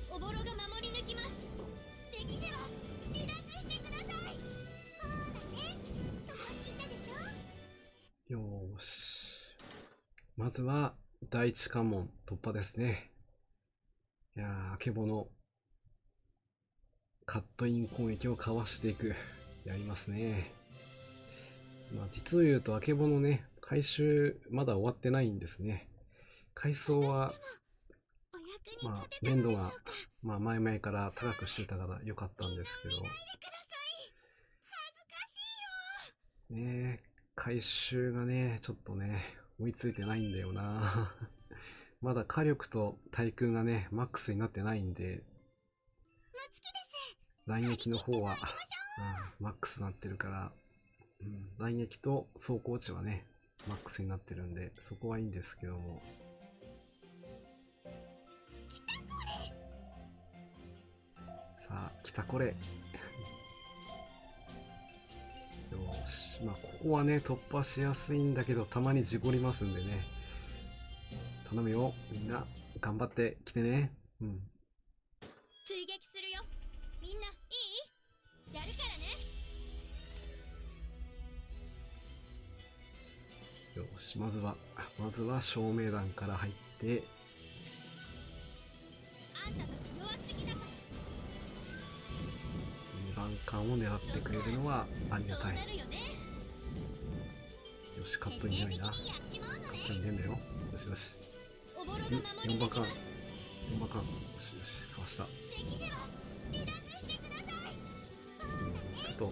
S2: おぼろが守り抜きます。敵では離脱してください。ほらね、そこにいたでしょ。
S1: よーし。まずは第一関門突破ですね。いやー、あけぼのカットイン攻撃をかわしていく。やりますね。実を言うとあけぼのね、回収まだ終わってないんですね。階層は連度が前々から高くしてたから良かったんですけどね、回収がねちょっとね追いついてないんだよな。まだ火力と対空がねマックスになってないんで、雷撃の方は、マックスになってるから、雷撃と走行値はねマックスになってるんで、そこはいいんですけども、さあ来たこれ。よし、ここはね突破しやすいんだけど、たまに事故りますんでね、頼むよ、みんな頑張ってきてね。
S2: 追撃するよ。みんないい？やるからね。
S1: よし、まずは照明弾から入って、
S2: あんたたち弱すぎだから。
S1: 2番艦を狙ってくれるのはありがたい。よし、カットインじゃないな。カットイン出んだよ。よしよし。
S2: おぼろろが守り
S1: 4番か。
S2: 抜きます。
S1: 4番か。よしよし、かわした。
S2: 敵では離脱してください。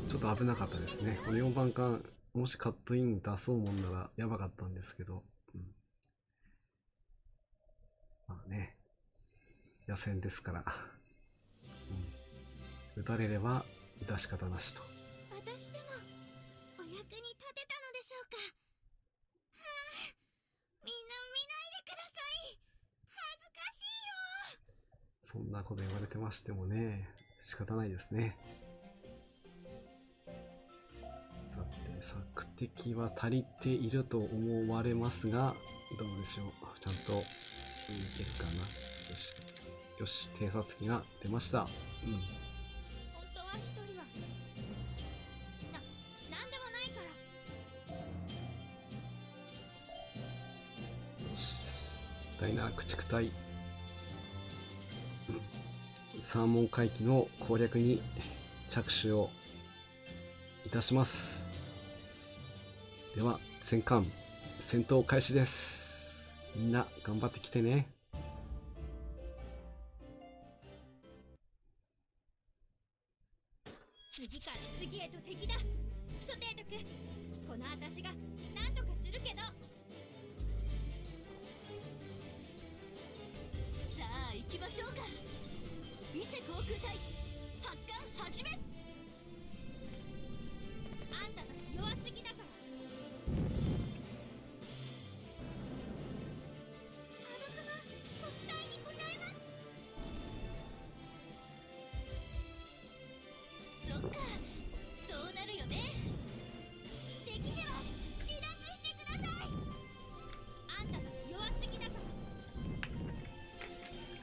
S1: ちょっと危なかったですね。この4番か、もしカットイン出そうもんならやばかったんですけど、まあね、野戦ですから、打たれれば致し方なしと。
S2: 私でもお役に立てたのでしょうか。みんな見ないでください。恥ずかしいよ。
S1: そんなこと言われてましてもね、仕方ないですね。さて、索敵は足りていると思われますが、どうでしょう。ちゃんといけるかな。よし。よし、偵察機が出ました。
S2: 本当は一人はなんでもないから。
S1: よし。第7駆逐隊。三門海域の攻略に着手をいたします。では、戦艦、戦闘開始です。みんな頑張ってきてね。
S2: 次から次へと敵だ。クソ提督、この私が何とかするけど。さあ行きましょうか。伊勢航空隊発艦始め。あんたたち弱すぎだから。あの様、ご期待に応えます。そっか、そうなるよね。敵では離脱してください。あんたたち弱すぎだから。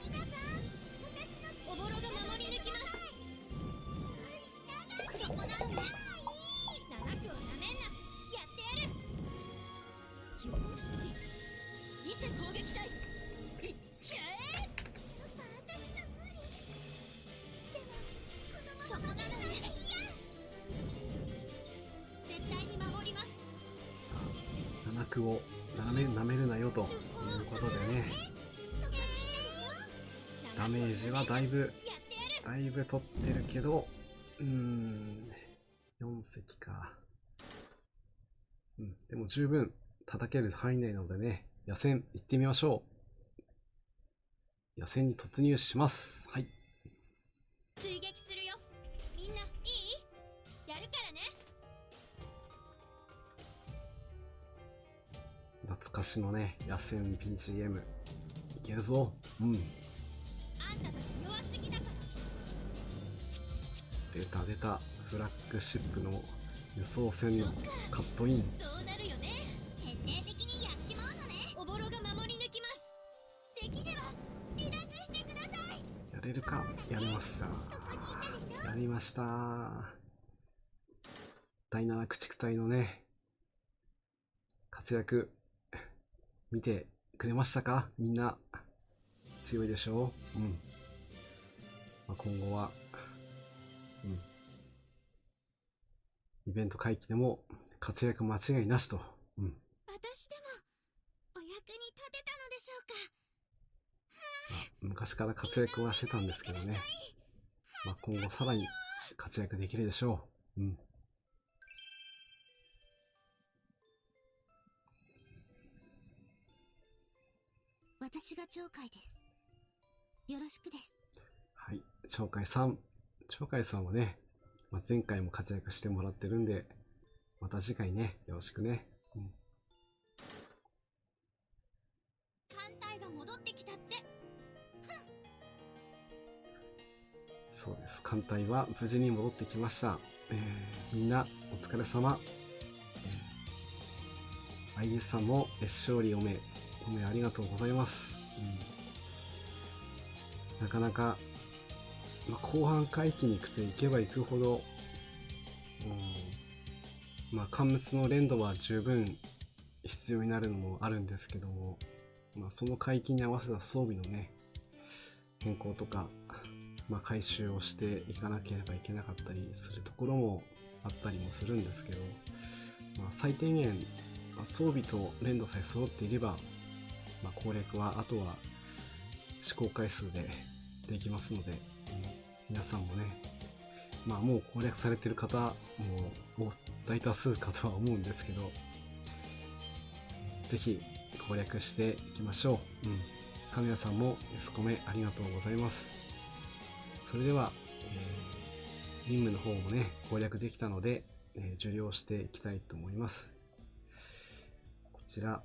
S2: 皆さん、私のおぼろが守り抜きます。そこなんだ。長くはなめんな。やってやる。よし、伊勢攻撃隊いっけー。やっぱ私じゃ無理。でもこのままなるなんて嫌。絶対に守ります。
S1: さあ、七区をなめるなよということでね、ダメージはだいぶ取ってるけど、4隻か。でも十分叩ける範囲内なのでね、野戦行ってみましょう。野戦に突入します。はい。
S2: 追撃するよ。みんないい？やるからね。
S1: 懐かしのね、野戦 BGM いけるぞ。
S2: あんたたち弱すぎだから。
S1: 出た。フラッグシップの輸送船のカットイン。
S2: そうなるよね。徹底的にやっちまうのね。おぼろが守り抜きます。敵では離脱してください。
S1: やれるか。やりました。やりました。第7駆逐隊のね、活躍見てくれましたか？みんな強いでしょう。今後は、イベント回帰でも活躍間違いなしと。
S2: 私でもお役に立てたのでしょうか。
S1: 昔から活躍はしてたんですけどね。今後さらに活躍できるでしょう。
S2: 私が鳥海です。よろしくです。
S1: はい、鳥海さん。鳥海さんはね、前回も活躍してもらってるんで、また次回ね、よろしくね。
S2: 艦隊が戻ってきたって。
S1: そうです。艦隊は無事に戻ってきました。みんなお疲れ様。アイリスさんも勝利おめありがとうございます。なかなか、後半回帰に行けば行くほど、艦物の連動は十分必要になるのもあるんですけども、その回帰に合わせた装備のね、変更とか、回収をしていかなければいけなかったりするところもあったりもするんですけど、最低限、装備と連動さえ揃っていれば、攻略はあとは試行回数でできますので、皆さんもね、もう攻略されてる方も大多数かとは思うんですけど、ぜひ攻略していきましょう。金谷さんもSコメありがとうございます。それでは、任務の方もね攻略できたので、受領していきたいと思います。こちら、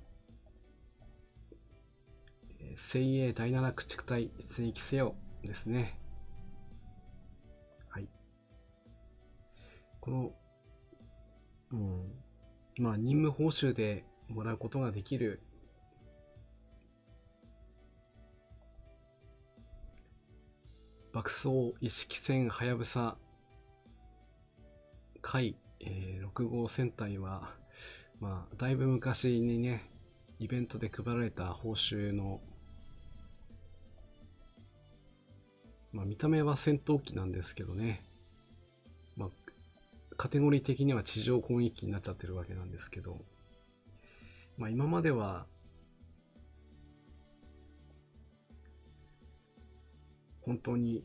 S1: 精鋭第7駆逐隊出撃せよですね。はい。この、任務報酬でもらうことができる爆走一式戦はやぶさ回、6号戦隊は、だいぶ昔にね、イベントで配られた報酬の、見た目は戦闘機なんですけどね、カテゴリー的には地上攻撃機になっちゃってるわけなんですけど、今までは本当に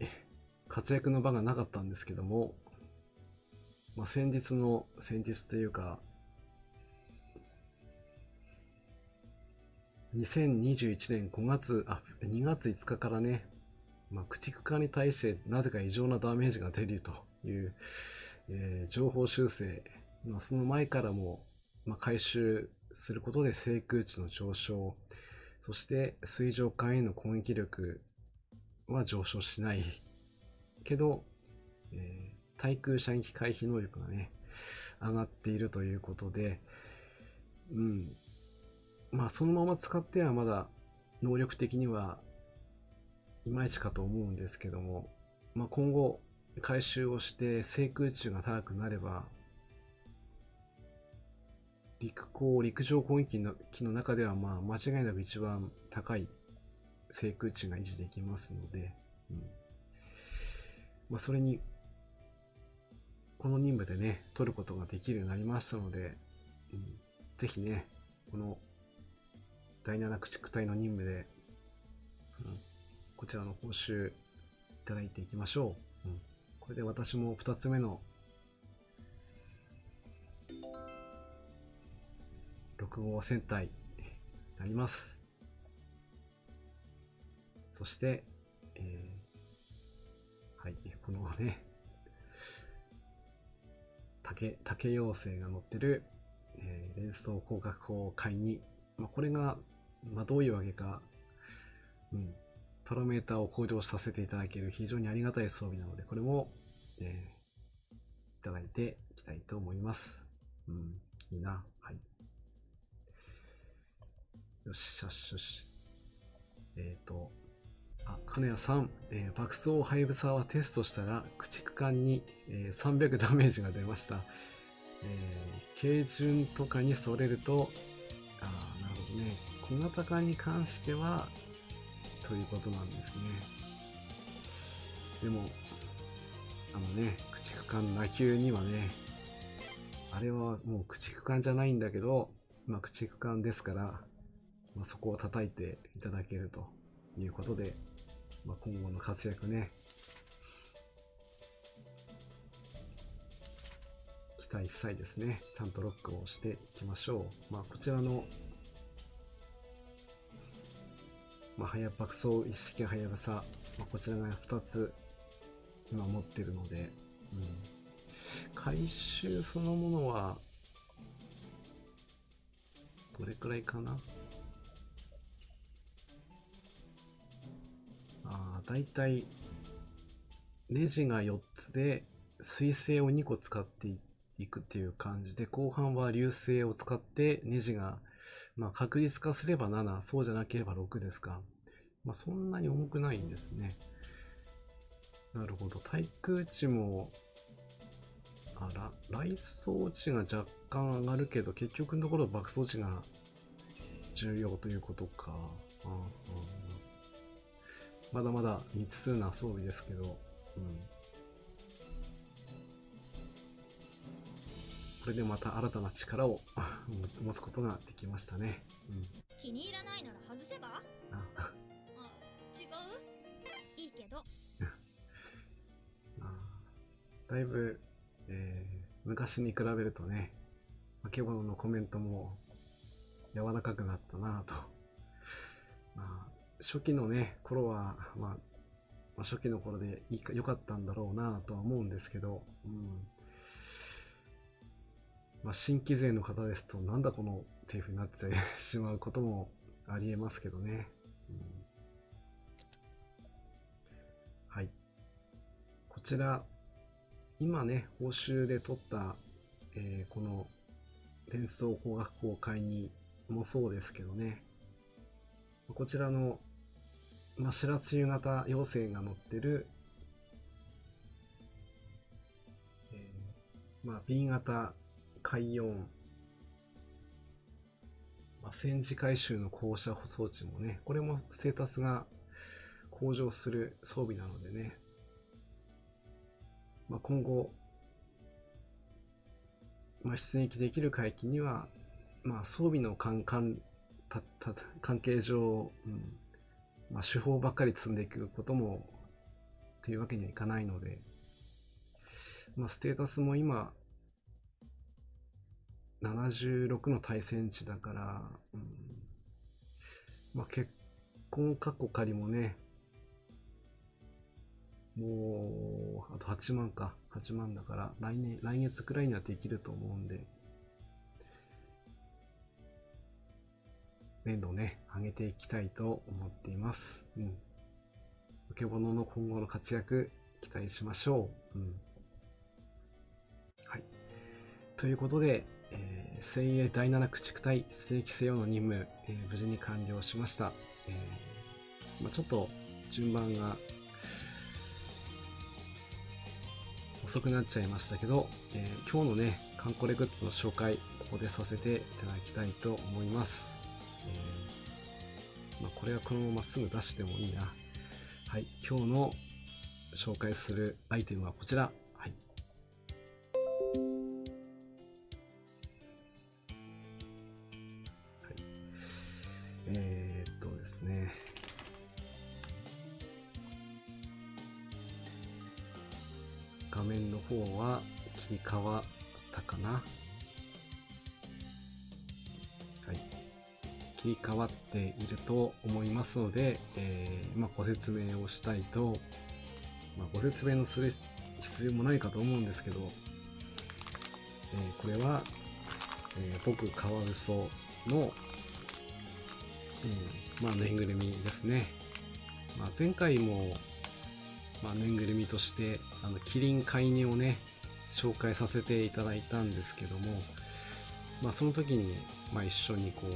S1: 活躍の場がなかったんですけども、先日というか2021年2月5日からね、駆逐艦に対してなぜか異常なダメージが出るという、情報修正、その前からも、回収することで制空値の上昇、そして水上艦への攻撃力は上昇しないけど、対空射撃回避能力がね上がっているということで、そのまま使ってはまだ能力的にはいまいちかと思うんですけども、今後回収をして制空値が高くなれば、陸上攻撃機の中では間違いなく一番高い制空値が維持できますので、それにこの任務でね取ることができるようになりましたので、ぜひねこの第7駆逐隊の任務で、こちらの報酬いただいていきましょう。これで私も2つ目の6号戦隊になります。そして、このね竹妖精が乗ってる、連装工学砲回2、これが、どういうわけか、パラメータを向上させていただける非常にありがたい装備なので、これも、いただいていきたいと思います。いいな。はい。よし。金谷さん、爆走ハイブサはテストしたら駆逐艦に、300ダメージが出ました。軽巡とかにそれると、なるほどね。小型艦に関してはということなんですね。でも駆逐艦ナ級にはね、あれはもう駆逐艦じゃないんだけど、駆逐艦ですから、そこを叩いていただけるということで、今後の活躍ね期待したいですね。ちゃんとロックをしていきましょう。こちらの爆走一式はやぶさ、こちらが2つ今持ってるので、回収そのものはどれくらいかな。だいたいネジが4つで水星を2個使っていくっていう感じで、後半は流星を使ってネジが、確実化すれば7、そうじゃなければ6ですか。そんなに重くないんですね。なるほど。対空値も雷装値が若干上がるけど、結局のところ爆走値が重要ということか。まだまだ未知数な装備ですけど、これでまた新たな力を持つことができましたね。
S2: 気に入らないなら外せば？あ、違う？いいけど。
S1: だいぶ、昔に比べるとね、あけぼののコメントも柔らかくなったなぁと。初期のね、頃は、初期の頃で良かったんだろうなぁとは思うんですけど、新規勢の方ですと、なんだこのっていう風になっちゃいしまうこともありえますけどね。はい。こちら、今ね、報酬で取った、この連想工学校会にもそうですけどね、こちらの、白露型妖精が乗ってる、B 型海4、戦時回収の降車装置もね、これもステータスが向上する装備なのでね、今後、出撃できる海域には、装備の関係上、手法ばっかり積んでいくこともというわけにはいかないので、ステータスも今76の対戦値だから、結婚過去仮もね、もうあと8万か、8万だから来月くらいにはできると思うんで、粘度をね、上げていきたいと思っています。ポケモノの今後の活躍、期待しましょう。はい。ということで、精鋭第7駆逐隊出撃せよの任務、無事に完了しました。ちょっと順番が遅くなっちゃいましたけど、今日のね、カンコレグッズの紹介、ここでさせていただきたいと思います。これはこのまますぐ出してもいいな。はい、今日の紹介するアイテムはこちら。はい。ですね。画面の方は切り替わったかな。はい。切り替わっていると思いますので、ご説明をしたいと、ご説明のする必要もないかと思うんですけど、これは、僕カワウソの、ぬいぐるみですね。前回も、ぬいぐるみとしてキリン飼い煮をね紹介させていただいたんですけども、その時に、一緒にこう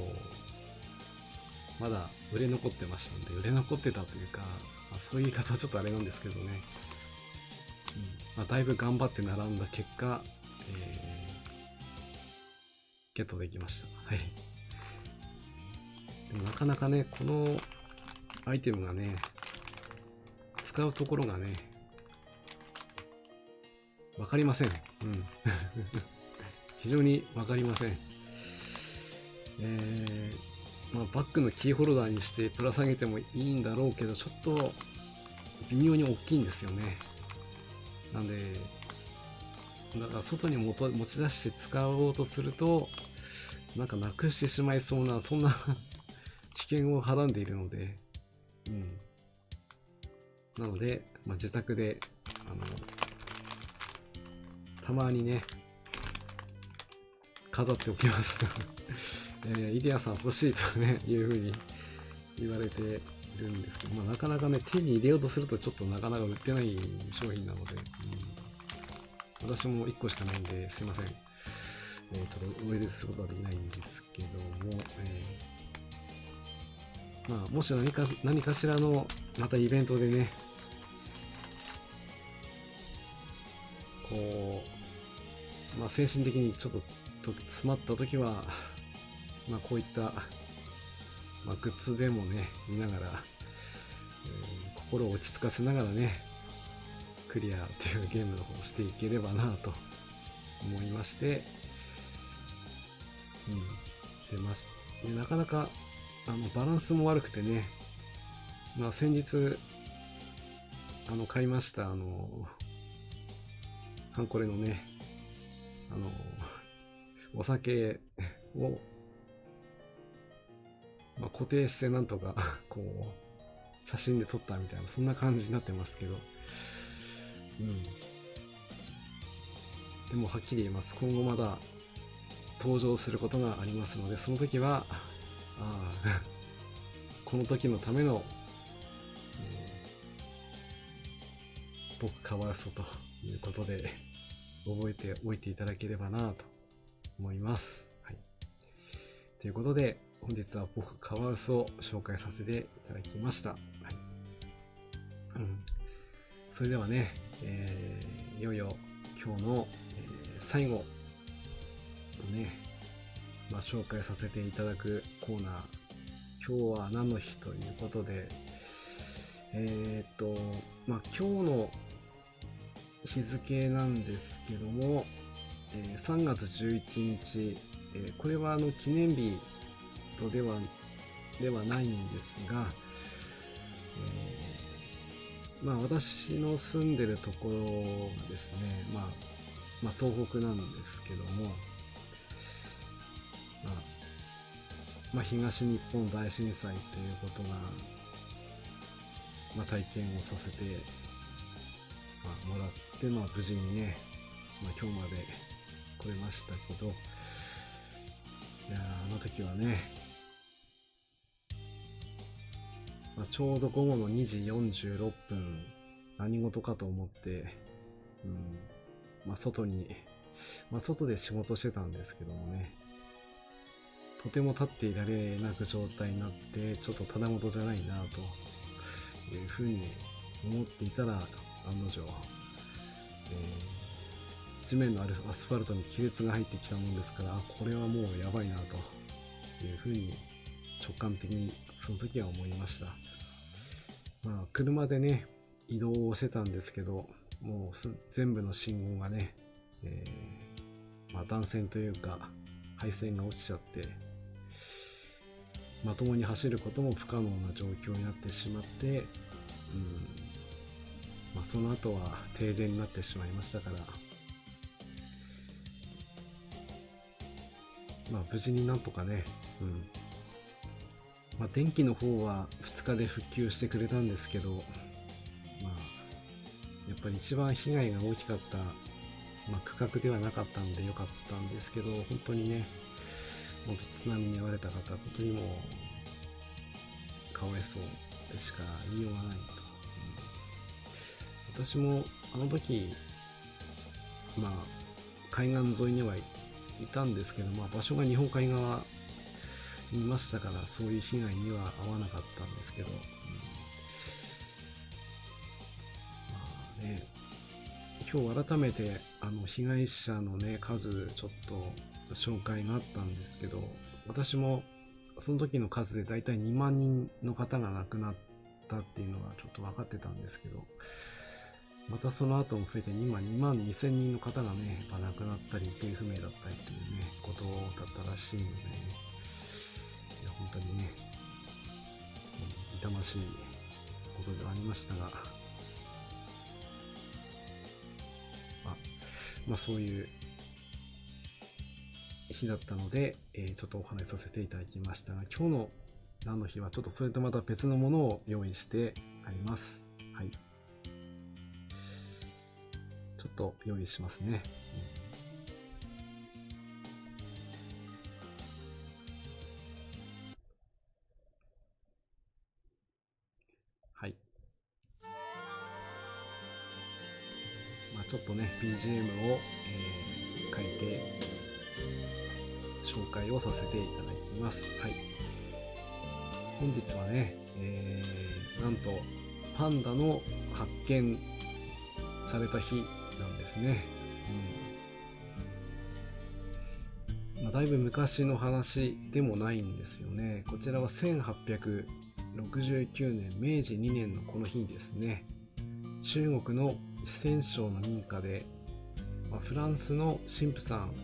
S1: まだ売れ残ってましたんで、売れ残ってたというか、そういう言い方はちょっとあれなんですけどね、だいぶ頑張って並んだ結果、ゲットできました。はい。でもなかなかね、このアイテムがね、使うところがね、わかりません。非常にわかりません。バッグのキーホルダーにしてぶら下げてもいいんだろうけど、ちょっと微妙に大きいんですよね。なんで、だから外に持ち出して使おうとすると、なくしてしまいそうな、そんな危険をはらんでいるので、なので、自宅で、たまにね、飾っておきます。イデアさん欲しいとね、いう風に言われているんですけど、なかなかね、手に入れようとするとちょっとなかなか売ってない商品なので、私も1個しかないんで、すいません。ちょっとお入れすることはできないんですけども、もし何かしらの、またイベントでね、こう、精神的にちょっと詰まった時は、こういった、グッズでもね、見ながら、心を落ち着かせながらね、クリアっていうゲームの方をしていければなと思いまして、出ましでなかなかバランスも悪くてね、先日買いましたハンコレのねお酒を、固定してなんとかこう写真で撮ったみたいな、そんな感じになってますけど、でもはっきり言います。今後まだ登場することがありますので、その時はこの時のための、僕カワウソということで覚えておいていただければなと思います。はい、ということで本日は僕カワウソを紹介させていただきました。はい、それではね、いよいよ今日の、最後のね、紹介させていただくコーナー、今日は何の日ということで、今日の日付なんですけども、3月11日、これは記念日とではないんですが、私の住んでるところがですね、東北なんですけども、東日本大震災ということが、体験をさせて、もらって、無事にね、今日まで来れましたけど、いやあの時はね、ちょうど午後の2時46分、何事かと思って、外で仕事してたんですけどもね、とても立っていられなく状態になって、ちょっとただごとじゃないなというふうに思っていたら、案の定、地面のあるアスファルトに亀裂が入ってきたもんですから、これはもうやばいなというふうに直感的にその時は思いました。車でね移動をしてたんですけど、もう全部の信号がね、断線というか配線が落ちちゃって、まともに走ることも不可能な状況になってしまって、その後は停電になってしまいましたから、無事になんとかね、電気の方は2日で復旧してくれたんですけど、やっぱり一番被害が大きかった、区画ではなかったのでよかったんですけど、本当にね、本当津波に遭われた方、本当にもうかわいそうでしか言いようがないと。私もあの時、海岸沿いにはいたんですけど、場所が日本海側にいましたから、そういう被害には遭わなかったんですけど、今日改めて被害者のね数ちょっと紹介があったんですけど、私もその時の数でだいたい2万人の方が亡くなったっていうのがちょっと分かってたんですけど、またその後も増えて今2万2000人の方がね亡くなったり行方不明だったりというねことだったらしいので、ね、いや本当にね、痛ましいことではありましたが、そういう日だったので、ちょっとお話しさせていただきましたが、今日の何の日はちょっとそれとまた別のものを用意してあります。はい。ちょっと用意しますね。はい。ちょっとね BGM を、書いて紹介をさせていただきます。はい。本日はね、なんとパンダの発見された日なんですね。だいぶ昔の話でもないんですよね。こちらは1869年明治2年のこの日にですね、中国の四川省の民家で、フランスの神父さん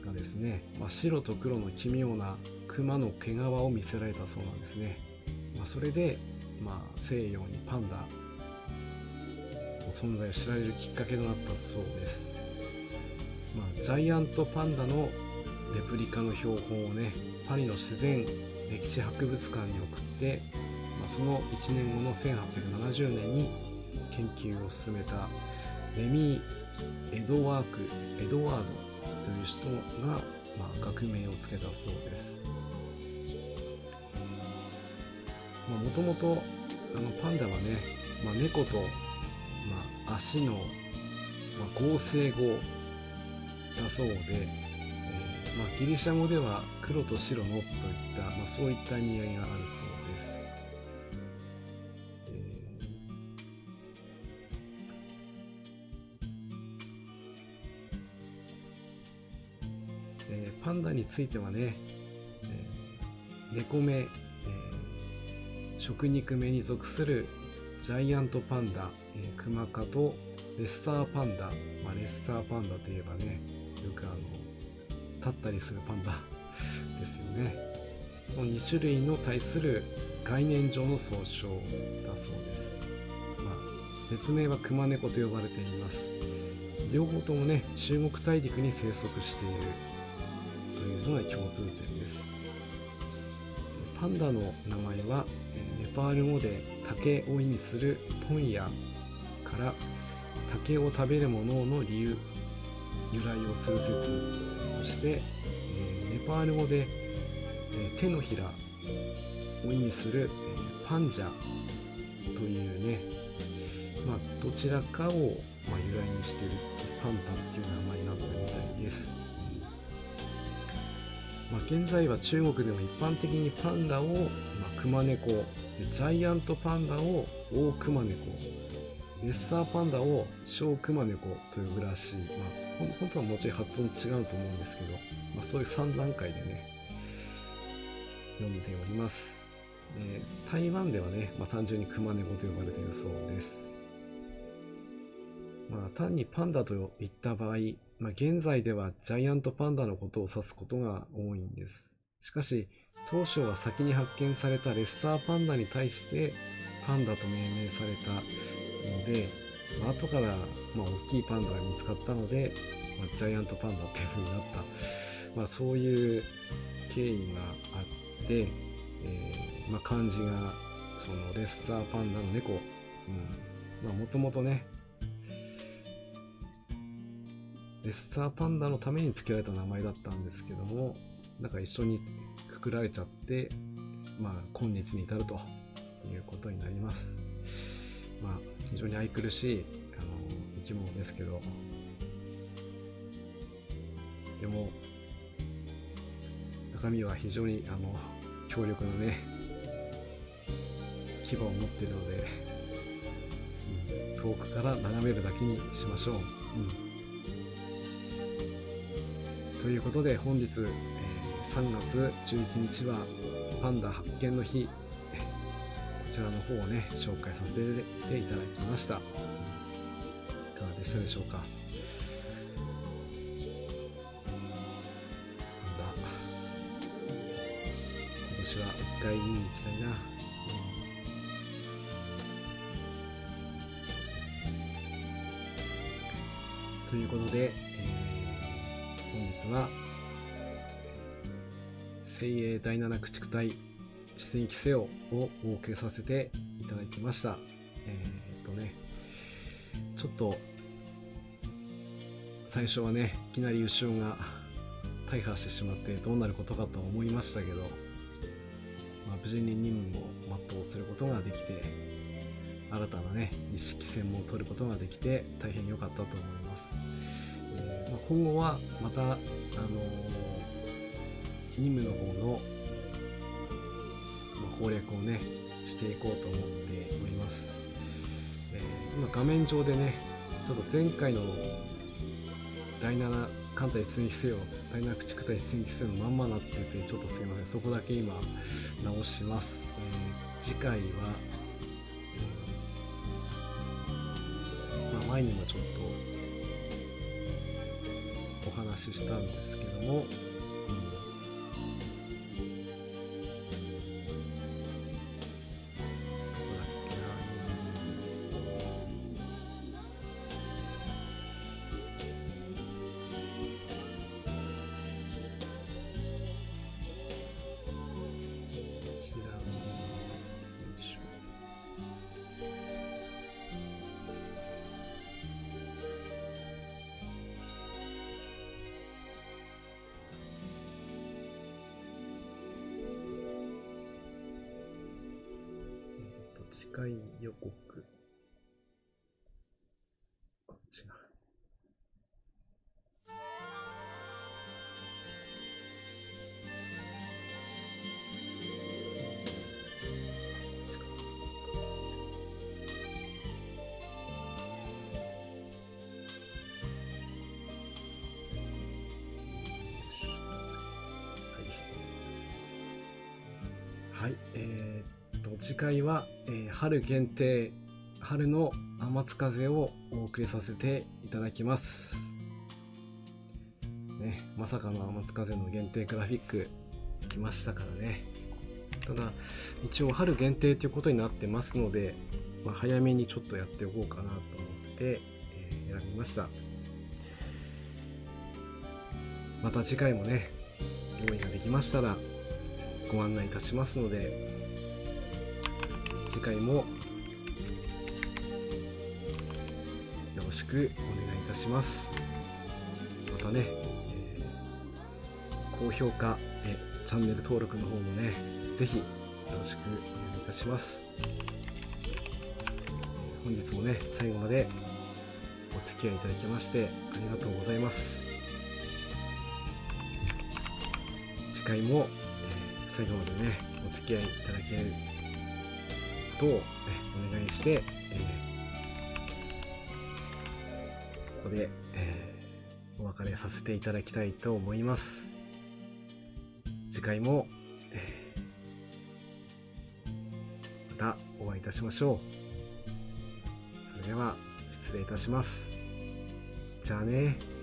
S1: がですね、白と黒の奇妙な熊の毛皮を見せられたそうなんですね。それで、西洋にパンダの存在を知られるきっかけとなったそうです。ジャイアントパンダのレプリカの標本をね、パリの自然歴史博物館に送って、その1年後の1870年に研究を進めたレミー・エドワードという人が、学名をつけたそうです。もともとパンダはね、猫と、足の、合成語だそうで、ギリシャ語では黒と白のといった、そういった意味合いがあるそうです。パンダについてはね、猫目、食肉目に属するジャイアントパンダ、クマ科とレッサーパンダ、レッサーパンダといえばね、よく立ったりするパンダですよね。この2種類の対する概念上の総称だそうです。別名はクマネコと呼ばれています。両方ともね、中国大陸に生息しているというのが共通点です。パンダの名前はネパール語で竹を意味するポンヤから竹を食べるものの由来をする説として、ネパール語で手のひらを意味するパンジャというね、どちらかを由来にしているパンタっていう名前になったみたいです。現在は中国でも一般的にパンダをクマネコ、ジャイアントパンダをオオクマネコ、レッサーパンダを小クマネコと呼ぶらしい。本当はもうちょい発音違うと思うんですけど、そういう3段階でね、読んでおります。台湾ではね、単純にクマネコと呼ばれているそうです。単にパンダといった場合、現在ではジャイアントパンダのことを指すことが多いんです。しかし、当初は先に発見されたレッサーパンダに対してパンダと命名されたので、後から大きいパンダが見つかったので、ジャイアントパンダっていう風になった、そういう経緯があって、漢字がそのレッサーパンダの猫、もともとね、レッサーパンダのために付けられた名前だったんですけども、一緒にくくられちゃって、今日に至るということになります。非常に愛くるしい生き物ですけど、でも中身は非常に強力なね牙を持っているので、遠くから眺めるだけにしましょう。ということで本日、3月11日はパンダ発見の日、こちらの方をね紹介させていただきました。いかがでしたでしょうか。パンダ、今年は一回見に行きたいな。ということで、本日は精鋭第7駆逐隊出戦規制をお送りさせていただきました。ちょっと最初はねいきなり牛尾が大破してしまってどうなることかと思いましたけど、無事に任務を全うすることができて、新たなね一式戦も取ることができて大変良かったと思います。今後はまた任務の方の攻略をねしていこうと思っております。今画面上でねちょっと前回の第7艦隊出戦規制を第7駆逐隊出戦規制のまんまなってて、ちょっとすいません、そこだけ今直します。次回は、前にもちょっとお話ししたんですけども、次回予告。あ、違う。はい、次回は、春限定、春の天津風をお送りさせていただきます。ね、まさかの天津風の限定グラフィック来ましたからね。ただ、一応春限定ということになってますので、早めにちょっとやっておこうかなと思って、選びました。また次回もね、用意ができましたらご案内いたしますので、次回もよろしくお願いいたします。またね、高評価、チャンネル登録の方もね、ぜひよろしくお願いいたします。本日もね、最後までお付き合いいただきましてありがとうございます。次回も、最後までね、お付き合いいただけることを、お願いして、ここで、お別れさせていただきたいと思います。次回も、またお会いいたしましょう。それでは失礼いたします。じゃあね。